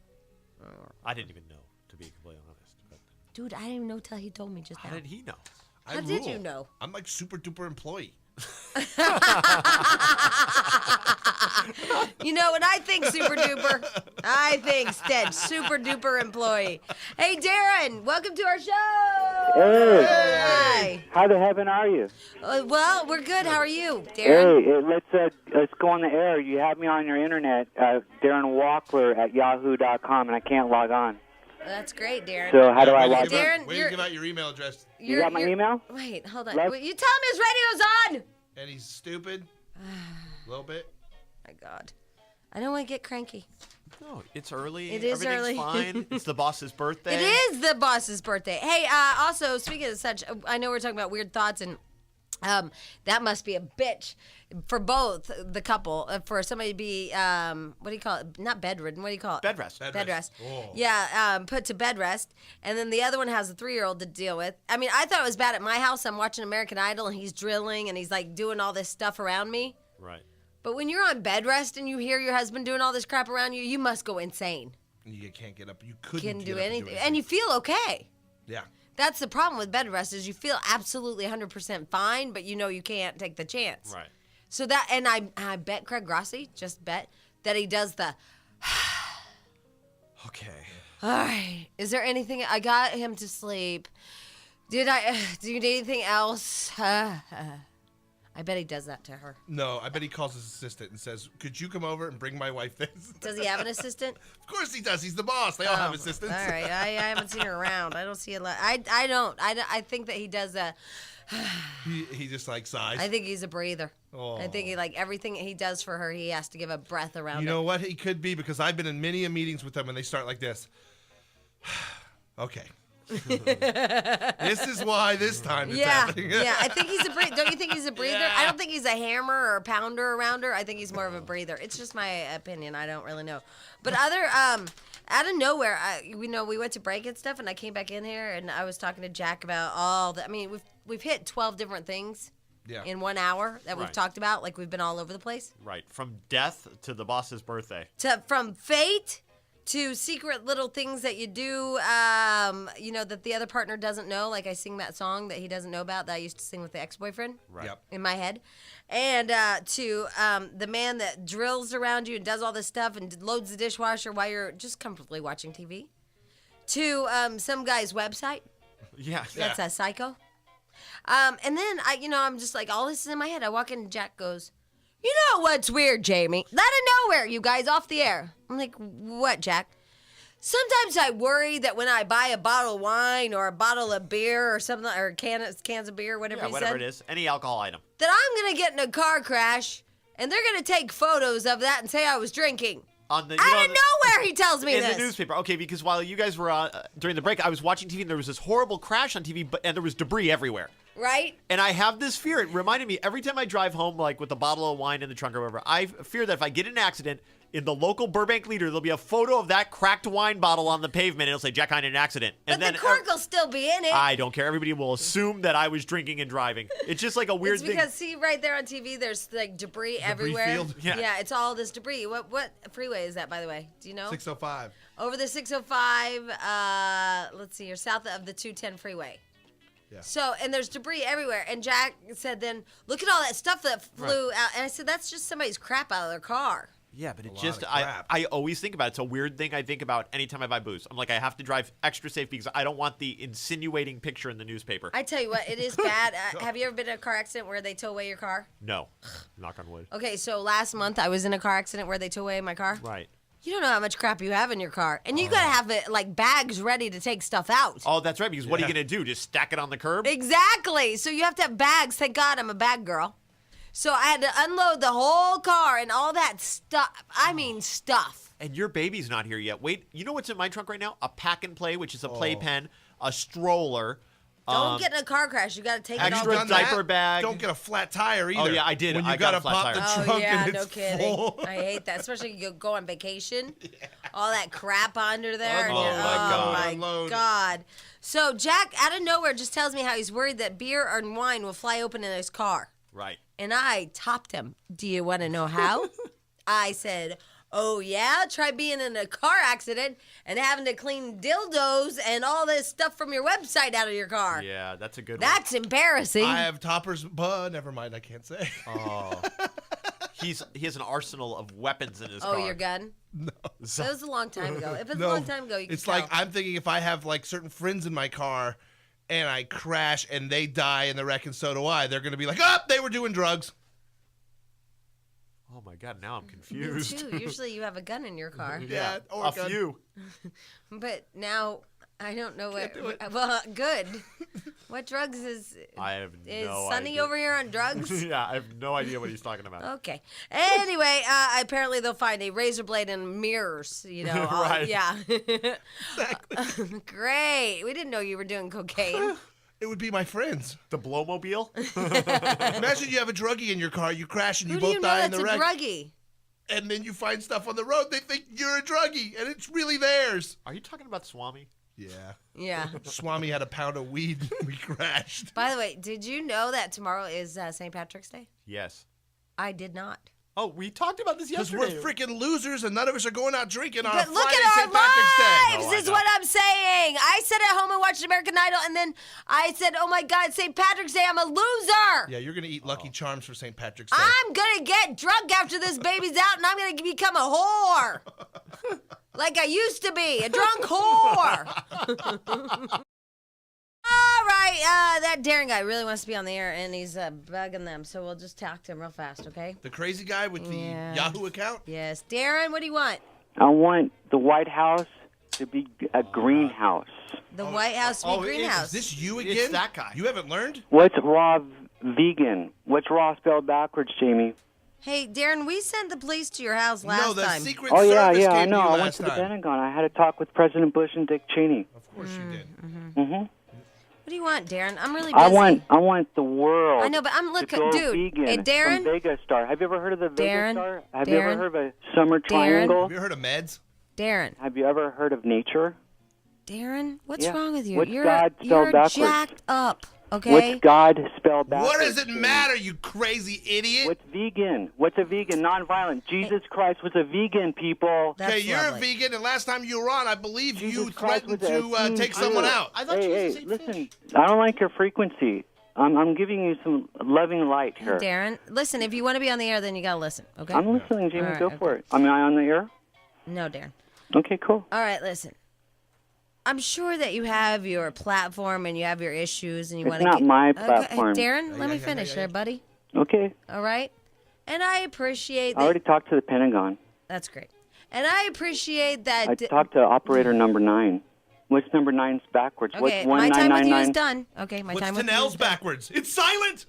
I didn't even know, to be completely honest. But Dude, I didn't even know till he told me just now. how did he know? I How did rule. you know? I'm like super duper employee. You know what I think, super duper? I think Stench, super duper employee. Hey, Darren, welcome to our show. Hey, Hi. how the heaven are you? Well, we're good. How are you, Darren? Hey, let's go on the air. You have me on your internet, Darren Walkler at yahoo.com, and I can't log on. That's great, Darren. So how do I log in? Darren, Way to give out your email address. You got my email? Wait, hold on. Left- Wait, you tell him his radio's on. And he's stupid. A little bit. My God. I don't want to get cranky. No, it's early. It is Everything's early. fine. It's the boss's birthday. It is the boss's birthday. Hey, also, speaking of such, I know we're talking about weird thoughts, and that must be a bitch for both the couple. For somebody to be, what do you call it? Not bedridden. What do you call it? Bed rest. Bed rest. Oh. Yeah, put to bed rest. And then the other one has a 3-year-old to deal with. I mean, I thought it was bad at my house. I'm watching American Idol, and he's drilling, and he's, like, doing all this stuff around me. Right. But when you're on bed rest and you hear your husband doing all this crap around you, you must go insane. You can't get up. You couldn't Can't get do up and anything. And you feel okay. Yeah. That's the problem with bed rest is you feel absolutely 100% fine, but you know you can't take the chance. Right. So that, and I bet Craig Grossi, just bet, that he does the, Okay. all right, is there anything, I got him to sleep. Do you need anything else? I bet he does that to her. No, I bet he calls his assistant and says, "Could you come over and bring my wife this?" Does he have an assistant? Of course he does. He's the boss. They all have Oh, assistants. All right, I haven't seen her around. I don't see a lot. I don't. I think that he does a. He just like sighs. I think he's a breather. Oh. I think he like everything he does for her, he has to give a breath around You it. know what? He could be because I've been in many meetings with them and they start like this. Okay. This is why this time it's Yeah, happening. yeah. I think he's a breather. Don't you think he's a breather? Yeah. I don't think he's a hammer or a pounder around her. I think he's more of a breather. It's just my opinion. I don't really know. But other out of nowhere, we went to break and stuff, and I came back in here and I was talking to Jack about all the. I mean, we've hit 12 different things. Yeah. In 1 hour that we've Right. talked about, like we've been all over the place. Right. From death to the boss's birthday. From fate to secret little things that you do, that the other partner doesn't know. Like I sing that song that he doesn't know about that I used to sing with the ex-boyfriend Right. Yep. in my head. And to the man that drills around you and does all this stuff and loads the dishwasher while you're just comfortably watching TV. To some guy's website. Yeah. That's a psycho. And then I'm just like, all this is in my head. I walk in and Jack goes, "You know what's weird, Jamie? Out of nowhere, you guys, off the air." I'm like, "What, Jack?" "Sometimes I worry that when I buy a bottle of wine or a bottle of beer or something, or cans of beer, whatever Yeah, he whatever said, it is. Any alcohol item. that I'm going to get in a car crash and they're going to take photos of that and say I was drinking." On the, Out of nowhere, he tells me in this. the newspaper. Okay, because while you guys were during the break, I was watching TV and there was this horrible crash on TV, and there was debris everywhere. Right? And I have this fear. It reminded me every time I drive home, like with a bottle of wine in the trunk or whatever, I fear that if I get in an accident, in the local Burbank Leader, there'll be a photo of that cracked wine bottle on the pavement, and it'll say Jack Hine in an accident. But And then the cork will still be in it. I don't care. Everybody will assume that I was drinking and driving. It's just like a weird It's thing. because, see, right there on TV, there's like debris everywhere. field? Yeah. It's all this debris. What freeway is that, by the way? Do you know? 605. Over the 605, let's see, you're south of the 210 freeway. Yeah. So, and there's debris everywhere. And Jack said then, "Look at all that stuff that flew out." And I said, "That's just somebody's crap out of their car." Yeah, but it lot just, of I crap. always think about it. It's a weird thing I think about anytime I buy booze. I'm like, I have to drive extra safe because I don't want the insinuating picture in the newspaper. I tell you what, it is bad. Have you ever been in a car accident where they tow away your car? No. Knock on wood. Okay, so last month I was in a car accident where they tow away my car. Right. You don't know how much crap you have in your car. And you got to have it like bags ready to take stuff out. Oh, that's right, because what are you going to do? Just stack it on the curb? Exactly. So you have to have bags. Thank God I'm a bag girl. So I had to unload the whole car and all that stuff. I mean, stuff. And your baby's not here yet. Wait, you know what's in my trunk right now? A pack and play, which is a playpen, a stroller. Don't get in a car crash. You got to take it all Extra out. diaper bag. Don't get a flat tire either. Oh, yeah, I did. When you I got gotta a flat pop tire. the Oh, trunk yeah, and no it's kidding. full. I hate that, especially you go on vacation. All that crap under there. Oh, my God. Oh, my Unload. God. So Jack, out of nowhere, just tells me how he's worried that beer and wine will fly open in his car. Right. And I topped him. Do you want to know how? I said, oh, yeah? Try being in a car accident and having to clean dildos and all this stuff from your website out of your car. Yeah, that's a good That's embarrassing. I have toppers, but never mind. I can't say. one. Oh. He has an arsenal of weapons in his Oh, car. your gun? No. That was a long time ago. If it's No. a long time ago, you can It's like tell. I'm thinking if I have like certain friends in my car and I crash and they die in the wreck and so do I, they're going to be like, oh, they were doing drugs. Oh, my God, now I'm Me confused. too. Usually you have a gun in your car. Yeah, or a gun. few. But now I don't know what. do it. Well, good. What drugs is I have is no Sonny idea. over here on drugs? Yeah, I have no idea what he's talking about. Okay. Anyway, apparently they'll find a razor blade and mirrors. You know. Right. Yeah. Great. We didn't know you were doing cocaine. It would be my friends. The Blowmobile? Imagine you have a druggie in your car, you crash and you Who do both you know die in that's the a wreck. druggie? And then you find stuff on the road, they think you're a druggie and it's really theirs. Are you talking about Swami? Yeah. Yeah. Swami had a pound of weed when we crashed. By the way, did you know that tomorrow is St. Patrick's Day? Yes. I did not. Oh, we talked about this Because yesterday. we're freaking losers and none of us are going out drinking on But a look Friday at our St. Patrick's Day. lives, Oh, I is know. what I'm saying. I sat at home and watched American Idol, and then I said, oh my God, St. Patrick's Day, I'm a loser. Yeah, you're going to eat Lucky Charms for St. Patrick's Day. I'm going to get drunk after this baby's out, and I'm going to become a whore. Like I used to be, a drunk whore. All right, that Darren guy really wants to be on the air, and he's bugging them, so we'll just talk to him real fast, okay? The crazy guy with the Yeah. Yahoo account? Yes. Darren, what do you want? I want the White House to be a greenhouse. The White House to be greenhouse. Is this you It's again? that guy. You haven't learned? What's raw vegan? What's raw spelled backwards, Jamie? Hey, Darren, we sent the police to your house No, last the time. Secret Oh, yeah, Service I came to know. you I went last to the time. Pentagon. I had a talk with President Bush and Dick Cheney. Of course you did. Mm-hmm. What do you want, Darren? I'm really busy. I want the world. I know, but I'm to go dude. vegan Hey, Darren. from Vega Star. Have you ever heard of the Vega Darren, Star? Have you ever Darren, heard of a summer triangle? Have you heard of meds? Darren. Have you ever heard of nature? Darren, what's Yeah. wrong with you? What's you're God spelled you're backwards? jacked up. Okay. What's God spelled backwards? What does it matter, you crazy idiot? What's vegan? What's a vegan? Nonviolent. Jesus Christ was a vegan, people. That's Okay, you're lovely. a vegan, and last time you were on, I believe Jesus you Christ threatened was a to huge take someone deal. out. I thought Hey, Jesus ate listen. fish. I don't like your frequency. I'm giving you some loving light here. Darren, listen, if you want to be on the air, then you got to listen, okay? I'm listening, Jamie. All right, Go okay. for it. Am I on the air? No, Darren. Okay, cool. All right, listen. I'm sure that you have your platform and you have your issues and you It's want to not get... my Okay, platform. Darren, let me yeah, finish yeah. there, buddy. Okay. All right? And I appreciate I that. already talked to the Pentagon. That's great. And I appreciate that... I talked to operator number 9. What's number 9's backwards? Okay, What's my time with you is 1999? done. Okay, my What's time with you Tanel's is done. backwards? It's silent!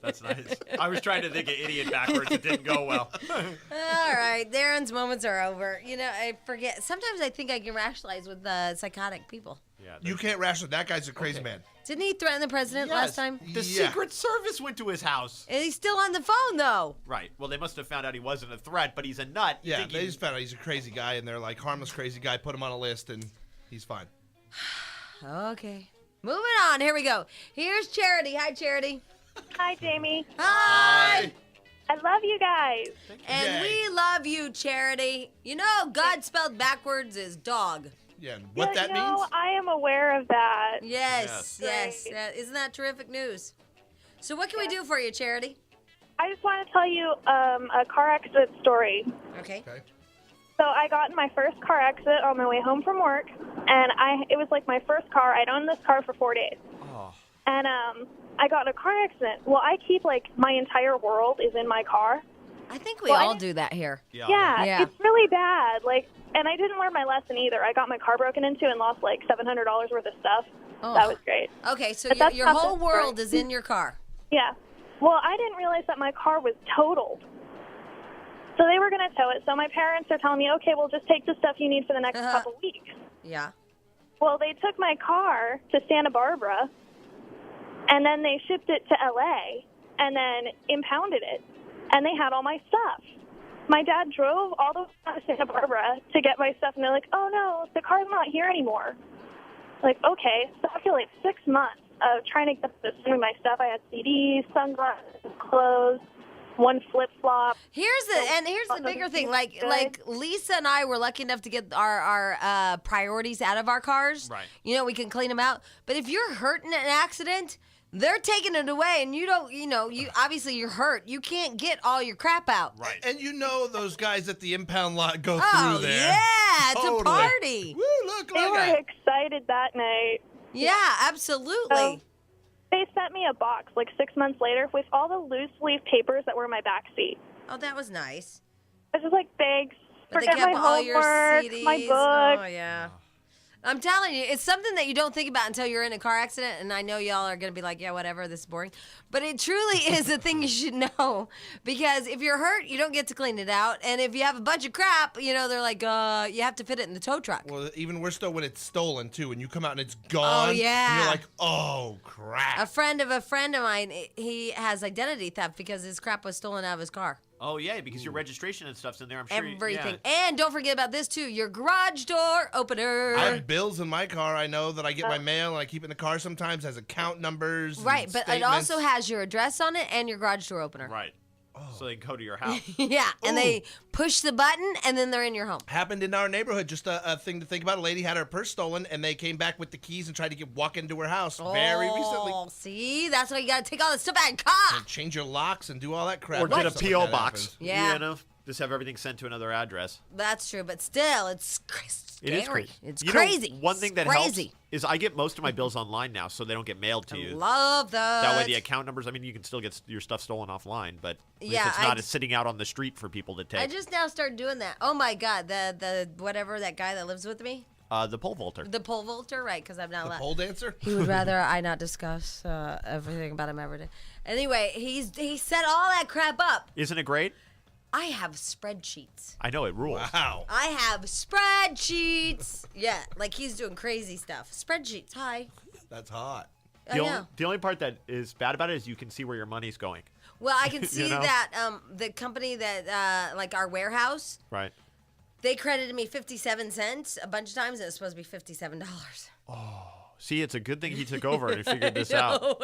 That's nice. I was trying to think of idiot backwards. It didn't go well. All right, Darren's moments are over. You know, I forget. Sometimes I think I can rationalize with psychotic people. Yeah, You can't ration. That guy's a crazy man. Didn't he threaten the president last time? The Yeah. Secret Service went to his house. And he's still on the phone, though. Right. Well, they must have found out he wasn't a threat, but he's a nut. Yeah, thinking- they just found out he's a crazy guy, and they're like, harmless crazy guy, put him on a list, and he's fine. Okay. Moving on. Here we go. Here's Charity. Hi, Charity. Hi, Jamie. Hi. I love you guys. And Yay. we love you, Charity. You know, God spelled backwards is dog. Yeah, and what Yeah, that you know, means? I am aware of that. Yes, yes. Great. Isn't that terrific news? So what can we do for you, Charity? I just want to tell you a car accident story. Okay. Okay. So I got in my first car accident on my way home from work, and it was like my first car. I'd owned this car for 4 days. Oh. And I got in a car accident. Well, I keep, like, my entire world is in my car. I think we Well, I all didn't- do that here. Yeah, it's really bad. And I didn't learn my lesson either. I got my car broken into and lost like $700 worth of stuff. Oh. That was great. Okay, so But your, that's your not whole the world story. is in your car. Yeah. Well, I didn't realize that my car was totaled. So they were going to tow it. So my parents are telling me, okay, well, just take the stuff you need for the next couple weeks. Yeah. Well, they took my car to Santa Barbara, and then they shipped it to L.A., and then impounded it, and they had all my stuff. My dad drove all the way to Santa Barbara to get my stuff, and they're like, oh, no, the car's not here anymore. Like, okay. So after like 6 months of trying to get some of my stuff, I had CDs, sunglasses, clothes, one flip-flop. Here's the bigger thing. Like Lisa and I were lucky enough to get our priorities out of our cars. Right. You know, we can clean them out. But if you're hurt in an accident, they're taking it away, and you don't. You know, you obviously you're hurt. You can't get all your crap out. Right. And you know those guys at the impound lot go Oh through there. yeah, it's Totally. a party. Woo, look, They look were at excited that night. Yeah, absolutely. So they sent me a box like 6 months later with all the loose leaf papers that were in my back seat. Oh, that was nice. This is like bags. But they Forget kept my all homework, your CDs. my book. Oh yeah. I'm telling you, it's something that you don't think about until you're in a car accident. And I know y'all are going to be like, yeah, whatever, this is boring. But it truly is a thing you should know. Because if you're hurt, you don't get to clean it out. And if you have a bunch of crap, you know, they're like, you have to fit it in the tow truck. Well, even worse though when it's stolen too, and you come out and it's gone. Oh, yeah. And you're like, oh crap. A friend of mine, he has identity theft because his crap was stolen out of his car. Oh, yeah, because your registration and stuff's in there. I'm sure. Everything. Yeah. And don't forget about this, too. Your garage door opener. I have bills in my car. I know that I get my mail and I keep it in the car sometimes, has account numbers. and Right, but it statements. also has your address on it and your garage door opener. Right. So they can go to your house. Yeah, and they push the button, and then they're in your home. Happened in our neighborhood. Just a thing to think about. A lady had her purse stolen, and they came back with the keys and tried to walk into her house very recently. Oh, see? That's why you got to take all the stuff out of your car. And change your locks and do all that crap. Or get a Stuff like P.O. that box. happens. Yeah. You know, just have everything sent to another address. That's true, but still, it's scary. It is crazy. It's You crazy. Know, one thing that It's helps crazy. is I get most of my bills online now, so they don't get mailed to you. Love that. That way, the account numbers. I mean, you can still get your stuff stolen offline, but at least it's not sitting out on the street for people to take. I just now started doing that. Oh my God, the whatever that guy that lives with me, the pole vaulter. the pole vaulter, right? Because I'm not The allowed. pole dancer? He would rather I not discuss everything about him every day. Anyway, he set all that crap up. Isn't it great? I have spreadsheets. I know it rules. Wow. I have spreadsheets. Yeah, like he's doing crazy stuff. Spreadsheets. Hi. That's hot. I know. The only part that is bad about it is you can see where your money's going. Well, I can see know? that the company that like our warehouse, Right. they credited me 57 cents a bunch of times, and it's supposed to be $57. See, it's a good thing he took over and figured this out.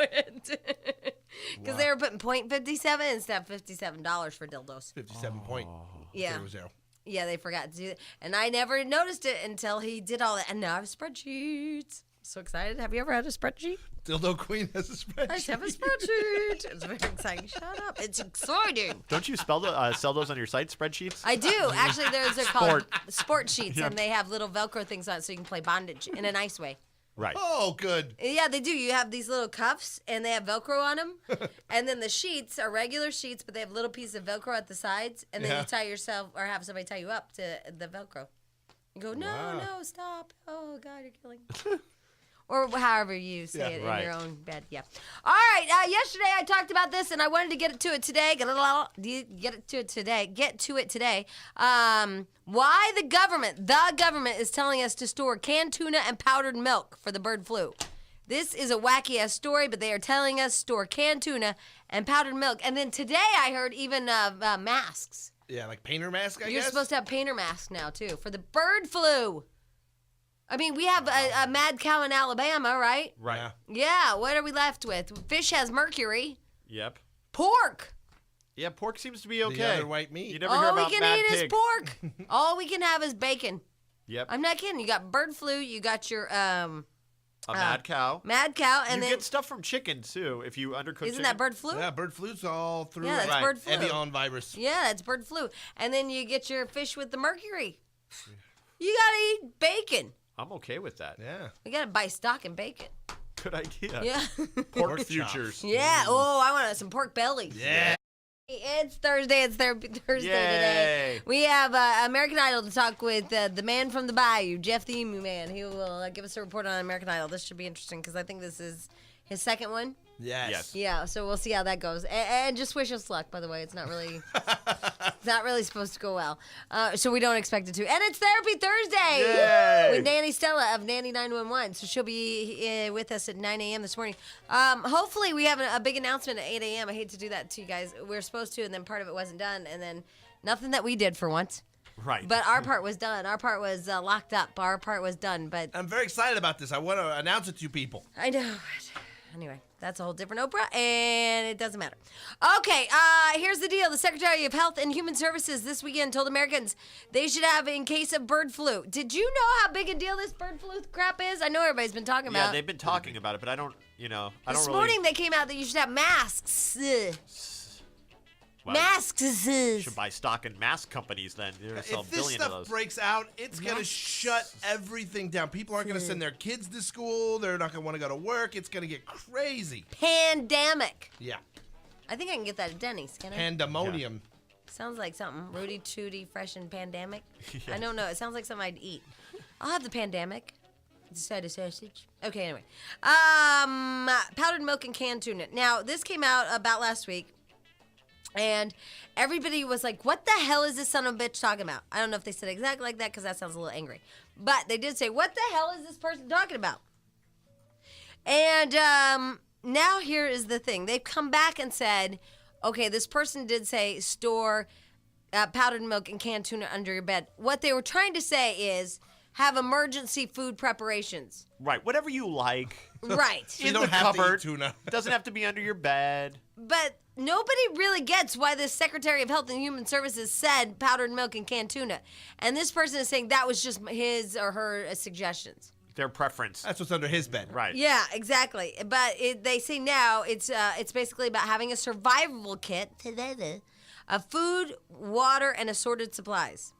Because they were putting .57 instead of $57 for dildos. 57 point. Yeah. 00. Yeah, they forgot to do that. And I never noticed it until he did all that. And now I have spreadsheets. So excited. Have you ever had a spreadsheet? Dildo Queen has a spreadsheet. I have a spreadsheet. It's very exciting. Shut up. It's exciting. Don't you sell those on your site, spreadsheets? I do. Actually, they're called sport sheets, and they have little Velcro things on it so you can play bondage in a nice way. Right. Oh, good. Yeah, they do. You have these little cuffs, and they have Velcro on them. And then the sheets are regular sheets, but they have little pieces of Velcro at the sides. And then you tie yourself or have somebody tie you up to the Velcro. You go, no, stop. Oh, God, you're killing me. Or however you say it in your own bed. Yeah. All right. Yesterday I talked about this, and I wanted to get to it today. Get to it today. Why the government is telling us to store canned tuna and powdered milk for the bird flu. This is a wacky ass story, but they are telling us store canned tuna and powdered milk. And then today I heard even masks. Yeah, like painter mask, I You're guess. supposed to have painter masks now too for the bird flu. I mean, we have a mad cow in Alabama, right? Right. Yeah. Yeah, what are we left with? Fish has mercury. Yep. Pork. Yeah, pork seems to be okay. The other white meat. You never hear All we about can mad eat pig. is pork. All we can have is bacon. Yep. I'm not kidding. You got bird flu. You got your A mad cow. mad cow, and you then get stuff from chicken too if you undercook isn't chicken. that bird flu? Yeah, bird flu's all through. Yeah, that's Right. bird flu. Avian virus. Yeah, that's bird flu. And then you get your fish with the mercury. You gotta eat bacon. I'm okay with that. Yeah. We gotta buy stock in bacon. Good idea. Yeah. Pork Pork futures. chops. Yeah. Oh, I want some pork bellies. Yeah. It's Thursday. It's Therapy Thursday today. Yay. We have American Idol to talk with the man from the Bayou, Jeff the Emu Man. He will give us a report on American Idol. This should be interesting because I think this is his second one. Yes. Yeah, so we'll see how that goes. And just wish us luck, by the way. It's not really supposed to go well. So we don't expect it to. And it's Therapy Thursday Yay. with Nanny Stella of Nanny 911. So she'll be with us at 9 a.m. this morning. Hopefully we have a big announcement at 8 a.m. I hate to do that to you guys. We're supposed to, and then part of it wasn't done. And then nothing that we did for once. Right. But our part was done. Our part was locked up. Our part was done. But I'm very excited about this. I want to announce it to you people. I know. Anyway, that's a whole different Oprah, and it doesn't matter. Okay, here's the deal. The Secretary of Health and Human Services this weekend told Americans they should have in case of bird flu. Did you know how big a deal this bird flu crap is? I know everybody's been talking about Yeah, it. they've been talking about it, but I don't This morning they came out that you should have masks. Well, Masks. should buy stock in mask companies then. They're gonna sell If this billion of stuff those. breaks out, it's going to shut everything down. People aren't going to send their kids to school. They're not going to want to go to work. It's going to get crazy. Pandemic. Yeah. I think I can get that at Denny's, can I? Pandemonium. Sounds like something. Rudy Tooty, fresh and pandemic. I don't know. It sounds like something I'd eat. I'll have the pandemic. It's a side of sausage. Okay, anyway. Powdered milk and canned tuna. Now, this came out about last week. And everybody was like, what the hell is this son of a bitch talking about? I don't know if they said exactly like that because that sounds a little angry. But they did say, what the hell is this person talking about? And now here is the thing. They've come back and said, okay, this person did say store powdered milk and canned tuna under your bed. What they were trying to say is have emergency food preparations. Right. Whatever you like. Right. You In don't the have to eat cupboard. tuna. Doesn't have to be under your bed. But nobody really gets why the Secretary of Health and Human Services said powdered milk and canned tuna. And this person is saying that was just his or her suggestions. Their preference. That's what's under his bed. Right. Yeah, exactly. But they say now it's basically about having a survival kit of food, water, and assorted supplies.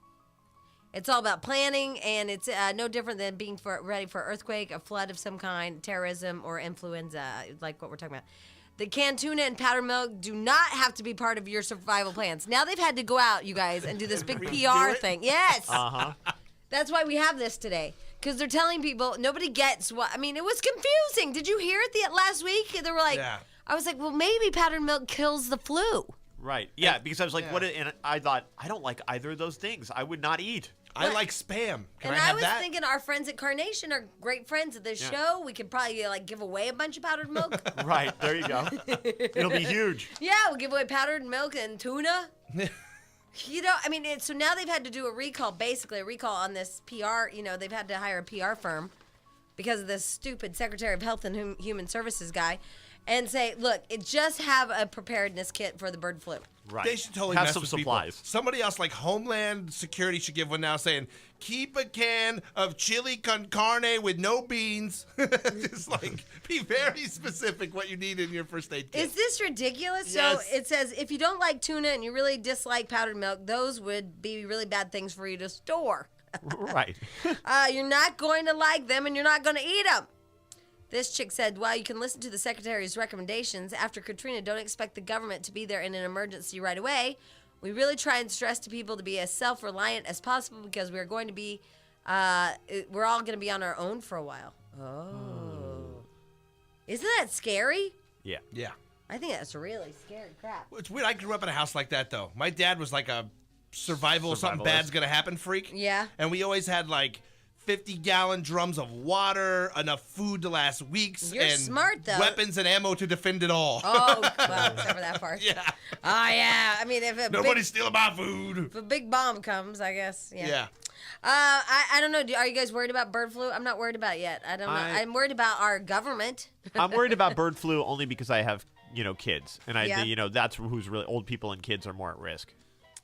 It's all about planning, and it's no different than being ready for an earthquake, a flood of some kind, terrorism, or influenza, like what we're talking about. The canned tuna and powdered milk do not have to be part of your survival plans. Now they've had to go out, you guys, and do this big PR thing. Yes. Uh-huh. That's why we have this today. Because they're telling people, nobody gets what, I mean, it was confusing. Did you hear it last week? They were like, Yeah. I was like, well, maybe powdered milk kills the flu. Right. Yeah, because I was like, Yeah. what? And I thought, I don't like either of those things. I would not eat. I like Spam. Can And I have was that? thinking our friends at Carnation are great friends at this Yeah. show. We could probably give away a bunch of powdered milk. Right. There you go. It'll be huge. Yeah, we'll give away powdered milk and tuna. I mean, so now they've had to do a recall on this PR. They've had to hire a PR firm because of this stupid Secretary of Health and Human Services guy and say, look, just have a preparedness kit for the bird flu. Right. They should totally have mess some with supplies. people. Somebody else like Homeland Security should give one now saying, keep a can of chili con carne with no beans. Just be very specific what you need in your first aid kit. Is this ridiculous? Yes. So it says if you don't like tuna and you really dislike powdered milk, those would be really bad things for you to store. Right. You're not going to like them and you're not going to eat them. This chick said, while you can listen to the Secretary's recommendations, after Katrina, don't expect the government to be there in an emergency right away. We really try and stress to people to be as self-reliant as possible because we're going to be, we're all going to be on our own for a while. Oh. Isn't that scary? Yeah. Yeah. I think that's really scary crap. It's weird. I grew up in a house like that, though. My dad was like a something bad's going to happen freak. Yeah. And we always had 50-gallon drums of water, enough food to last weeks, You're and smart, though. weapons and ammo to defend it all. Oh, well, except for that part. Yeah. Oh, yeah. I mean, if Nobody's stealing my food. a big bomb comes, I guess. Yeah. Yeah. I don't know. Are you guys worried about bird flu? I'm not worried about it yet. I don't know. I'm worried about our government. I'm worried about bird flu only because I have, kids. And Yeah. that's who's really old people and kids are more at risk.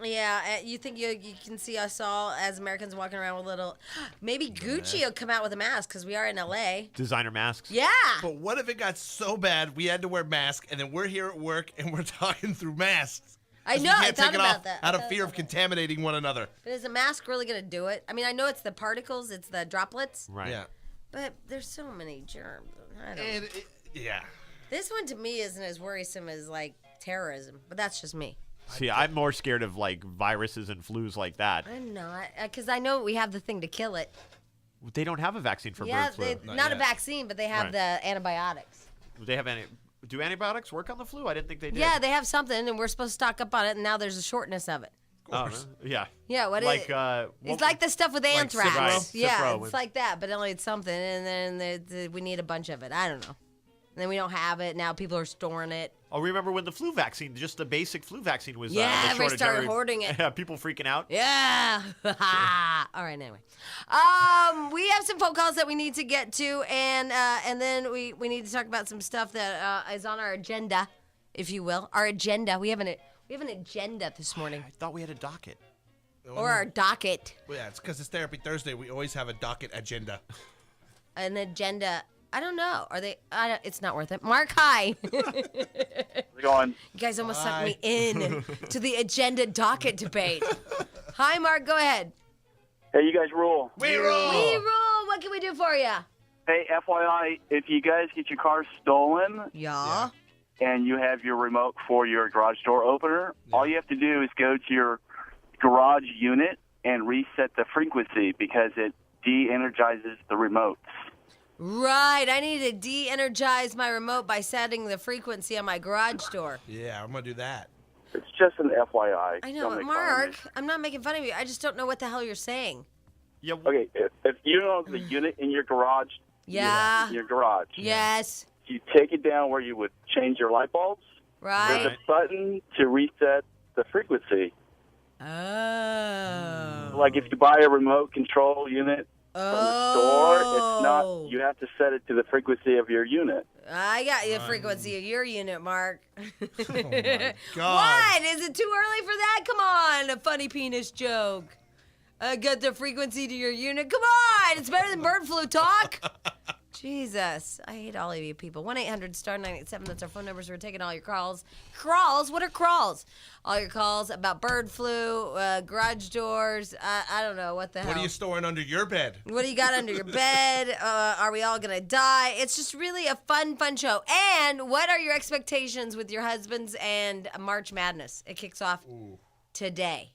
Yeah, you think you can see us all as Americans walking around with little... Maybe Gucci will come out with a mask because we are in L.A. Designer masks. Yeah. But what if it got so bad we had to wear masks, and then we're here at work and we're talking through masks? I 'Cause know. We I can't thought take it about off that. out of fear of contaminating one another. But is a mask really going to do it? I mean, I know it's the particles, it's the droplets, Right. Yeah. but there's so many germs. I don't know. Yeah. This one to me isn't as worrisome as terrorism, but that's just me. See, I'm more scared of like viruses and flus like that. I'm not, because I know we have the thing to kill it. They don't have a vaccine for Yeah, bird flu. not a vaccine, but they have Right. the antibiotics. They have any? Do antibiotics work on the flu? I didn't think they did. Yeah, they have something, and we're supposed to stock up on it, and now there's a shortness of it. Oh, yeah. Yeah, what Like, is what- it's like the stuff with anthrax. Cipro? Right, Yeah, Cipro. it's like that, but only it's something, and then we need a bunch of it. I don't know. And then we don't have it. Now people are storing it. Oh, remember when the flu vaccine, just the basic flu vaccine was Yeah, the everybody shortage, started hoarding it. Yeah, people freaking out. Yeah. All right. Anyway, we have some phone calls that we need to get to, and then we need to talk about some stuff that is on our agenda, if you will. Our agenda. We have an agenda this morning, I thought we had a docket. or our docket. Well, yeah, it's because it's Therapy Thursday. We always have a docket agenda. An agenda. I don't know. Are they? It's not worth it. Mark, hi. How's it going? You guys almost sucked me in to the agenda docket debate. Hi, Mark. Go ahead. Hey, you guys rule. We roll. We rule. What can we do for you? Hey, FYI, if you guys get your car stolen Yeah. and you have your remote for your garage door opener, all you have to do is go to your garage unit and reset the frequency because it de-energizes the remotes. Right. I need to de-energize my remote by setting the frequency on my garage door. Yeah, I'm going to do that. It's just an FYI. I Don't know, make fun of Mark. me. I'm not making fun of you. I just don't know what the hell you're saying. Yeah. Okay, if you know the unit in your garage, Yeah. in your garage, Yes. you take it down where you would change your light bulbs. Right. There's a button to reset the frequency. Oh. Like if you buy a remote control unit from the store, it's not. You have to set it to the frequency of your unit. I got the frequency of your unit, Mark. Oh, my God. What? Is it too early for that? Come on, a funny penis joke. I got the frequency to your unit. Come on, it's better than bird flu talk. Jesus, I hate all of you people. 1-800-STAR-987, that's our phone numbers. We're taking all your calls. Crawls? What are crawls? All your calls about bird flu, garage doors. I don't know. What the hell? What are you storing under your bed? What do you got under your bed? Are we all going to die? It's just really a fun show. And what are your expectations with your husbands and March Madness? It kicks off today.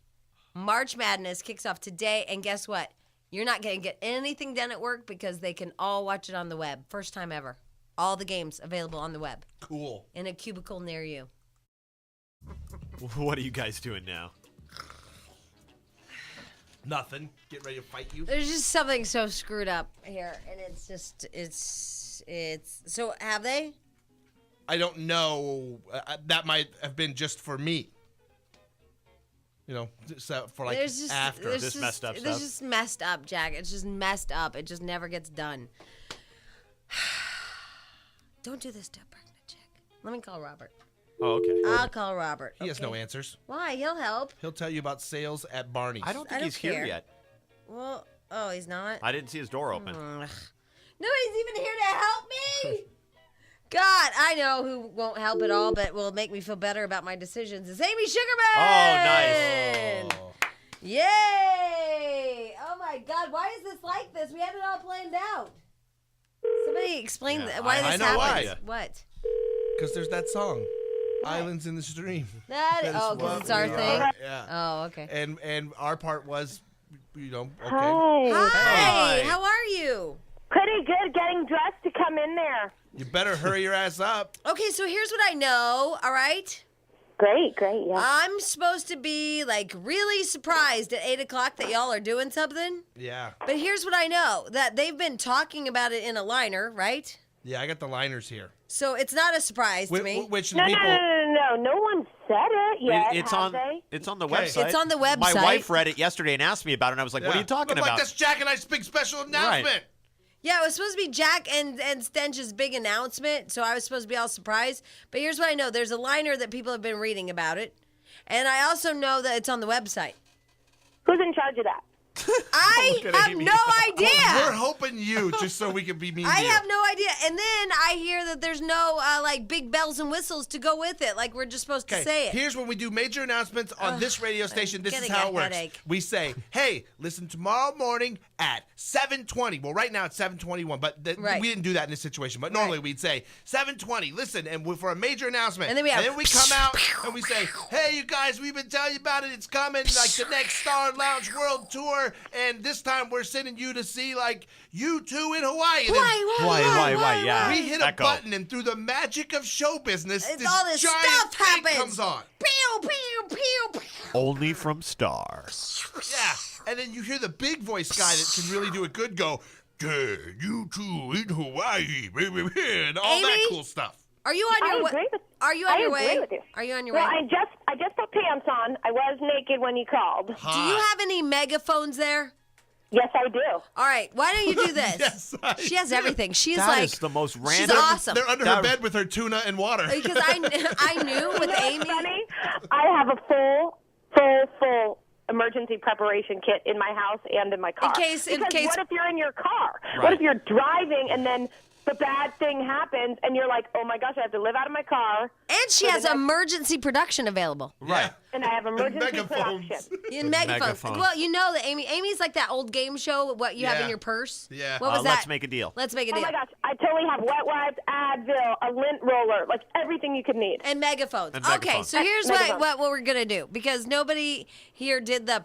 March Madness kicks off today. And guess what? You're not going to get anything done at work because they can all watch it on the web. First time ever. All the games available on the web. Cool. In a cubicle near you. What are you guys doing now? Nothing. Get ready to fight you. There's just something so screwed up here. And it's just, it's. So have they? I don't know. That might have been just for me. You know, so for like There's just, after. there's this just, messed up It's stuff. just messed up, Jack. It's just messed up. It just never gets done. Don't do this to a pregnant chick. Let me call Robert. Oh, okay. I'll call Robert. He has okay? no answers. Why? He'll help. He'll tell you about sales at Barney's. I don't think I he's don't here care. yet. Well, oh, he's not? I didn't see his door open. Ugh. Nobody's even here to help me. God, I know who won't help at all, but will make me feel better about my decisions. It's Amy Sugarman. Oh, nice. Oh. Yay! Oh my God, why is this like this? We had it all planned out. Somebody explain Yeah, why I this know why. happens. What? Because there's that song, Islands in the Stream. That, That is oh, because what it's our we thing. are. Yeah. Oh, okay. And our part was, you know, okay. Hi. Hi, Hi. how are you? Pretty good getting dressed to come in there. You better hurry your ass up. Okay, so here's what I know, all right? Great, yeah. I'm supposed to be, like, really surprised at 8 o'clock that y'all are doing something. Yeah. But here's what I know, that they've been talking about it in a liner, right? Yeah, I got the liners here. So it's not a surprise to me. Which No, people... No one said it yet, It's have on. they? It's on the Okay. website. It's on the website. My wife read it yesterday and asked me about it, and I was like, "What are you talking Look, about?" That's Jack and I's big special announcement. Yeah, it was supposed to be Jack and Stench's big announcement, so I was supposed to be all surprised. But here's what I know. There's a liner that people have been reading about it. And I also know that it's on the website. Who's in charge of that? I Look at have Amy. no idea. We're hoping you, just so we can be mean to I you. have no idea. And then I hear that there's no like big bells and whistles to go with it. Like we're just supposed to say it. Here's when we do major announcements on this radio station. This is getting how a it works. headache. We say, hey, listen tomorrow morning at 7:20. Well, right now it's 7:21, but Right. we didn't do that in this situation. But normally we'd say 7:20. Listen, and for a major announcement. And then we come out and we say, hey, you guys, we've been telling you about it. It's coming, like the next Star Lounge World Tour, and this time we're sending you to see like U2 in Hawaii. And then Why? Yeah. we hit a Echo. button, and through the magic of show business, All this giant stuff thing happens. comes on. Pew, pew, pew, pew. Only from Star. Yeah, and then you hear the big voice guy that can really do it good go, U2 in Hawaii, and all that Amy? cool stuff. Are you on I your way? agree with- Are you on I your agree way? with you. Are you on your Well, way? I just put pants on. I was naked when you called. Do you have any megaphones there? Yes, I do. All right, why don't you do this? Yes, I She has everything. She's That like is the most she's random. awesome. They're under That- her bed with her tuna and water. Because I knew with Amy. Funny, I have a full emergency preparation kit in my house and in my car. In case- what if you're in your car? Right. What if you're driving and then the bad thing happens and you're like, oh my gosh, I have to live out of my car And she has emergency production available Right. and I have emergency Megaphones. production. in megaphones. Megaphone. Well, you know that Amy's like that old game show. What you have Yeah. in your purse? Yeah. What was that? Let's make a deal. Let's make a Oh deal. my gosh, I totally have wet wipes, Advil, a lint roller, like everything you could need. And megaphones. And Okay, megaphones. so here's Megaphones. what we're gonna do, because nobody here did the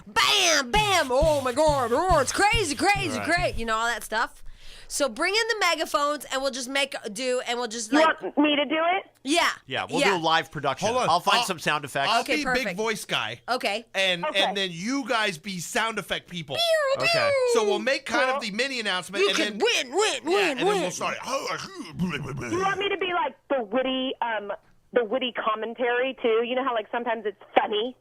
bam, bam. Oh my God! Oh, it's crazy, Right. great. You know all that stuff. So bring in the megaphones, and we'll just make do, and we'll just You like want me to do it? yeah, Yeah, we'll do a live production. Hold on. I'll find some sound effects. I'll Okay, be perfect. big voice guy. Okay. And Okay. then you guys be sound effect people. Okay. So we'll make kind of the mini announcement. You and can then, win, and then we'll start. You want me to be like the witty commentary too? You know how like sometimes it's funny.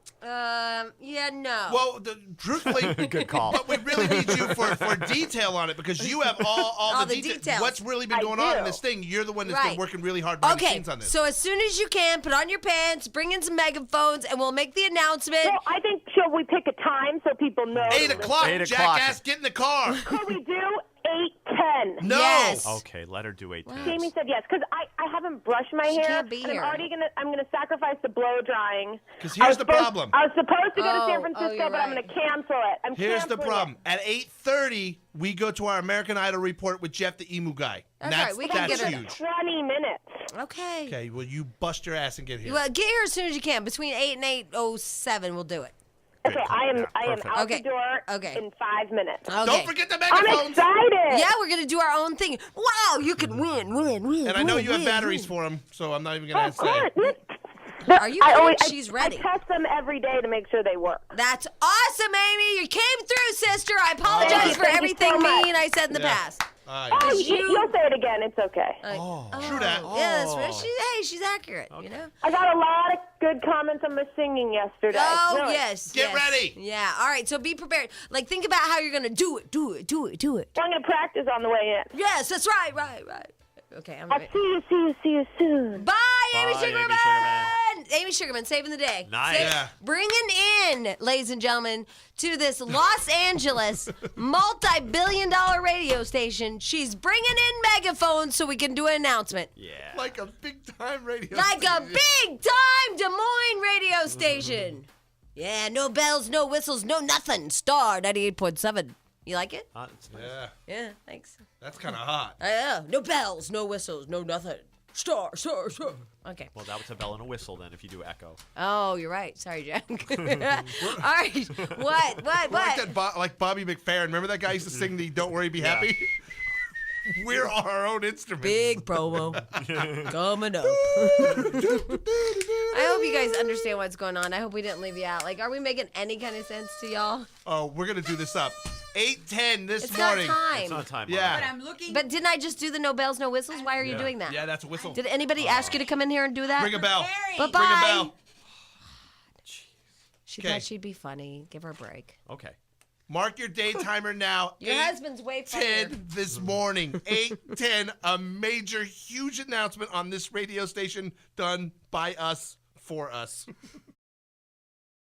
Yeah, no. Well, truthfully, Good call. But we really need you for detail on it, because you have all the details. What's really been I going on in do. this thing? You're the one that's been Right. working really hard behind the Okay, scenes on this. so as soon as you can, put on your pants, bring in some megaphones, and we'll make the announcement. Well, I think shall we pick a time so people know? 8 o'clock, 8 o'clock. jackass, get in the car. Could we do 8:10? No. Yes. Okay, let her do 8:10. Jamie said yes because I haven't brushed my hair. can't be and here. I'm gonna sacrifice the blow drying. 'Cause here's the problem. I was supposed to go to Oh, San oh, Francisco, you're but I'm right. gonna cancel it. Here's the canceling problem. it. At 8:30, we go to our American Idol report with Jeff the Emu guy. That's right, we can that's get her- huge. 20 minutes. Okay. Okay, well, you bust your ass and get here. Well, get here as soon as you can. Between 8 and 8:07, we'll do it. Okay, I am perfect. out Okay. the door Okay. in 5 minutes. Okay. Don't forget the I'm megaphones. excited. Yeah, we're gonna do our own thing. Wow, you can win. And I know you have batteries for them, so I'm not even going Of to say. course. Are you kidding? She's ready. I test them every day to make sure they work. That's awesome, Amy. You came through, sister. I apologize Thank you. for Thank you everything so much. mean I said in the Yeah. past. All Oh, right. you'll say it again. It's okay. True that. Yeah, that's right. She's accurate. You know. I got a lot of good comments on my singing yesterday. Oh Really. yes. Get yes. ready. Yeah. All right. So be prepared. Like think about how you're gonna do it. Well, I'm going to practice on the way in. Yes, that's right. Okay, I'm I'll ready. see you soon. Bye, Amy Bye, Sugarman. Amy Sugarman. Amy Sugarman, saving the day. Nice. Yeah. Bringing in, ladies and gentlemen, to this Los Angeles multi-billion-dollar radio station. She's bringing in megaphones so we can do an announcement. Yeah. Like a big-time radio Like a station. big-time Des Moines radio station. Yeah, no bells, no whistles, no nothing. Star 98.7. You like it? It's nice. Yeah, Yeah, thanks. that's kind of hot. No bells, no whistles, no nothing. Star. Okay. Well, that was a bell and a whistle then if you do echo. Oh, you're right. Sorry, Jack. All right. What? Like that, like Bobby McFerrin. Remember that guy used to sing the "Don't Worry, Be Happy"? We're our own instruments. Big promo coming up. I hope you guys understand what's going on. I hope we didn't leave you out. Like, are we making any kind of sense to y'all? Oh, we're gonna do this up. 8:10 this It's morning. not time. It's not time. Yeah. But I'm looking. But didn't I just do the no bells, no whistles? Why are you doing that? Yeah, that's a whistle. Did anybody ask you to come in here and do that? Ring a bell. Preparing. Bye-bye. Ring a bell. She Okay. thought she'd be funny. Give her a break. Okay. Mark your day timer now. Your husband's way funnier. 8:10 this morning. 8:10. A major, huge announcement on this radio station done by us for us.